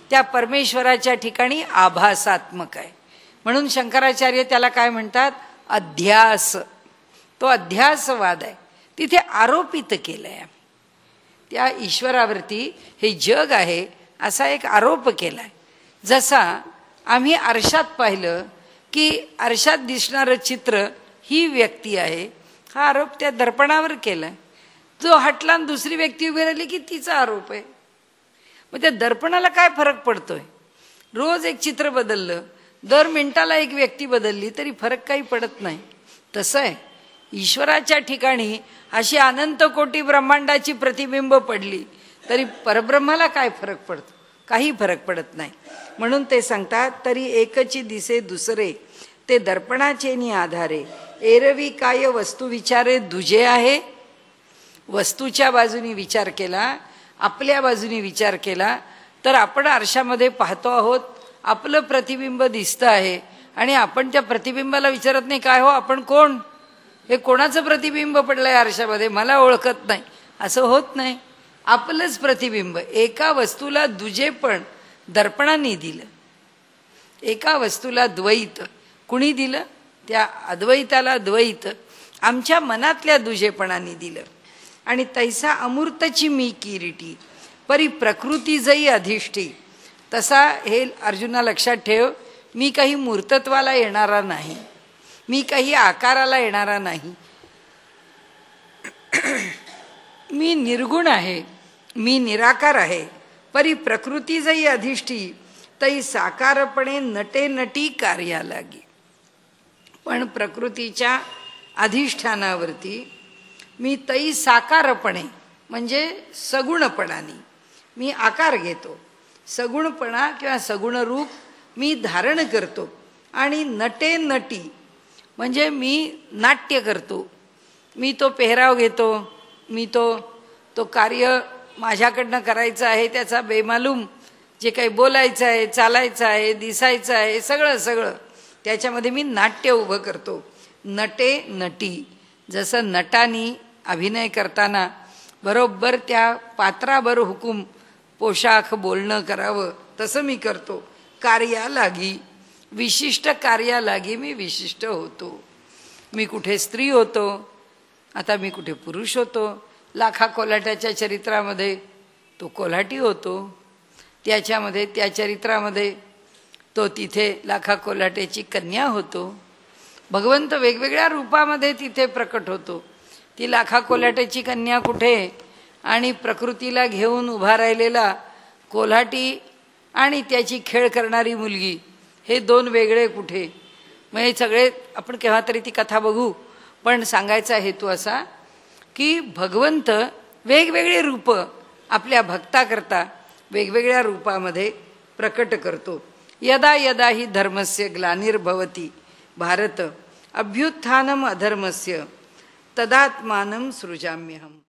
Speaker 1: त्या परमेश्वराच्या ठिकाणी आभासात्मक आहे. म्हणून शंकराचार्य त्याला काय म्हणतात? अध्यास. तो अध्यासवाद आहे. तिथे आरोपित केलं आहे आम्ही. त्या ईश्वरावरती हे जग आहे असा एक आरोप केला आहे. जसा आम्ही आरशात पाहिलं की आरशात दिसणारं चित्र ही व्यक्ती आहे, हा आरोप त्या दर्पणावर केलाय. जो हटला आणि दुसरी व्यक्ती उभी राहिली की तिचा आरोप आहे. मग त्या दर्पणाला काय फरक पडतोय? रोज एक चित्र बदललं, दर मिनिटाला एक व्यक्ती बदलली तरी फरक काही पडत नाही. तसं आहे ईश्वराच्या ठिकाणी अशी अनंत कोटी ब्रह्मांडाची प्रतिबिंब पडली तरी परब्रह्माला काय फरक पडतो? काही फरक पडत नाही. म्हणून ते सांगतात तरी एकची दिसे दुसरे, ते दर्पणाचेनी आधारे, एरवी काय वस्तू विचारे दुजे आहे. वस्तूच्या बाजूनी विचार केला, आपल्या बाजूनी विचार केला तर आपण आरशामध्ये पाहतो आहोत, आपलं प्रतिबिंब दिसतं आहे आणि आपण त्या प्रतिबिंबाला विचारत नाही काय हो आपण कोण? हे कोणाचं प्रतिबिंब पडलंय आरशामध्ये, मला ओळखत नाही, असं होत नाही. आपलंच प्रतिबिंब. एका वस्तूला दुजेपण दर्पणाने दिलं, एका वस्तूला द्वैत कुणी दिलं? त्या अद्वैताला द्वैत आमच्या मनातल्या दुजेपणाने दिलं. आणि तैसा अमूर्तची मी किरीटी, परी प्रकृती जई अधिष्ठी. तसा हे अर्जुना लक्षात ठेव, मी काही मूर्तत्वाला येणारा नाही, मी काही आकाराला येणारा नाही. मी निर्गुण आहे, मी निराकार आहे. परी प्रकृती जई अधिष्ठी, तई साकारपणे नटे नटी कार्या लागी. पण प्रकृतीच्या अधिष्ठानावरती मी तई साकारपणे म्हणजे सगुणपणाने मी आकार घेतो. सगुणपणा किंवा सगुण रूप मी धारण करतो. आणि नटे नटी म्हणजे मी नाट्य करतो. मी तो पेहराव घेतो, मी तो कार्य माझ्याकडनं करायचं आहे, त्याचा बेमालूम जे काही बोलायचं आहे, चालायचं आहे, दिसायचं आहे, सगळं त्याच्यामध्ये मी नाट्य उभं करतो. नटे नटी, जसं नटानी अभिनय करताना बरोबर त्या पात्रावर हुकूम पोशाख बोलणं करावं तसं मी करतो. कार्या लागी, विशिष्ट कार्या लागी मी विशिष्ट होतो. मी कुठे स्त्री होतो, आता मी कुठे पुरुष होतो. लाखा कोल्हाट्याच्या चरित्रामध्ये तो कोल्हाटी होतो, त्याच्यामध्ये त्या चरित्रामध्ये तो तिथे लाखा कोल्हाट्याची कन्या होतो. भगवंत वेगवेगळ्या रूपामध्ये तिथे प्रकट होतो. ती लाखा कोल्हाट्याची कन्या कुठे आणि प्रकृतीला घेऊन उभा राहिलेला कोल्हाटी आणि त्याची खेळ करणारी मुलगी, हे दोन वेगळे कुठे. मग हे सगळे आपण केव्हा तरी ती कथा बघू. पण सांगायचा हेतू असा की भगवंत वेगवेगळे रूप आपल्या भक्ताकरता वेगवेगळ्या रूपामध्ये प्रकट करतो. यदा यदा हि धर्मस्य ग्लानिर्भवति भारत अभ्युत्थानम अधर्मस्य तदात्मानं सृजाम्यहम्.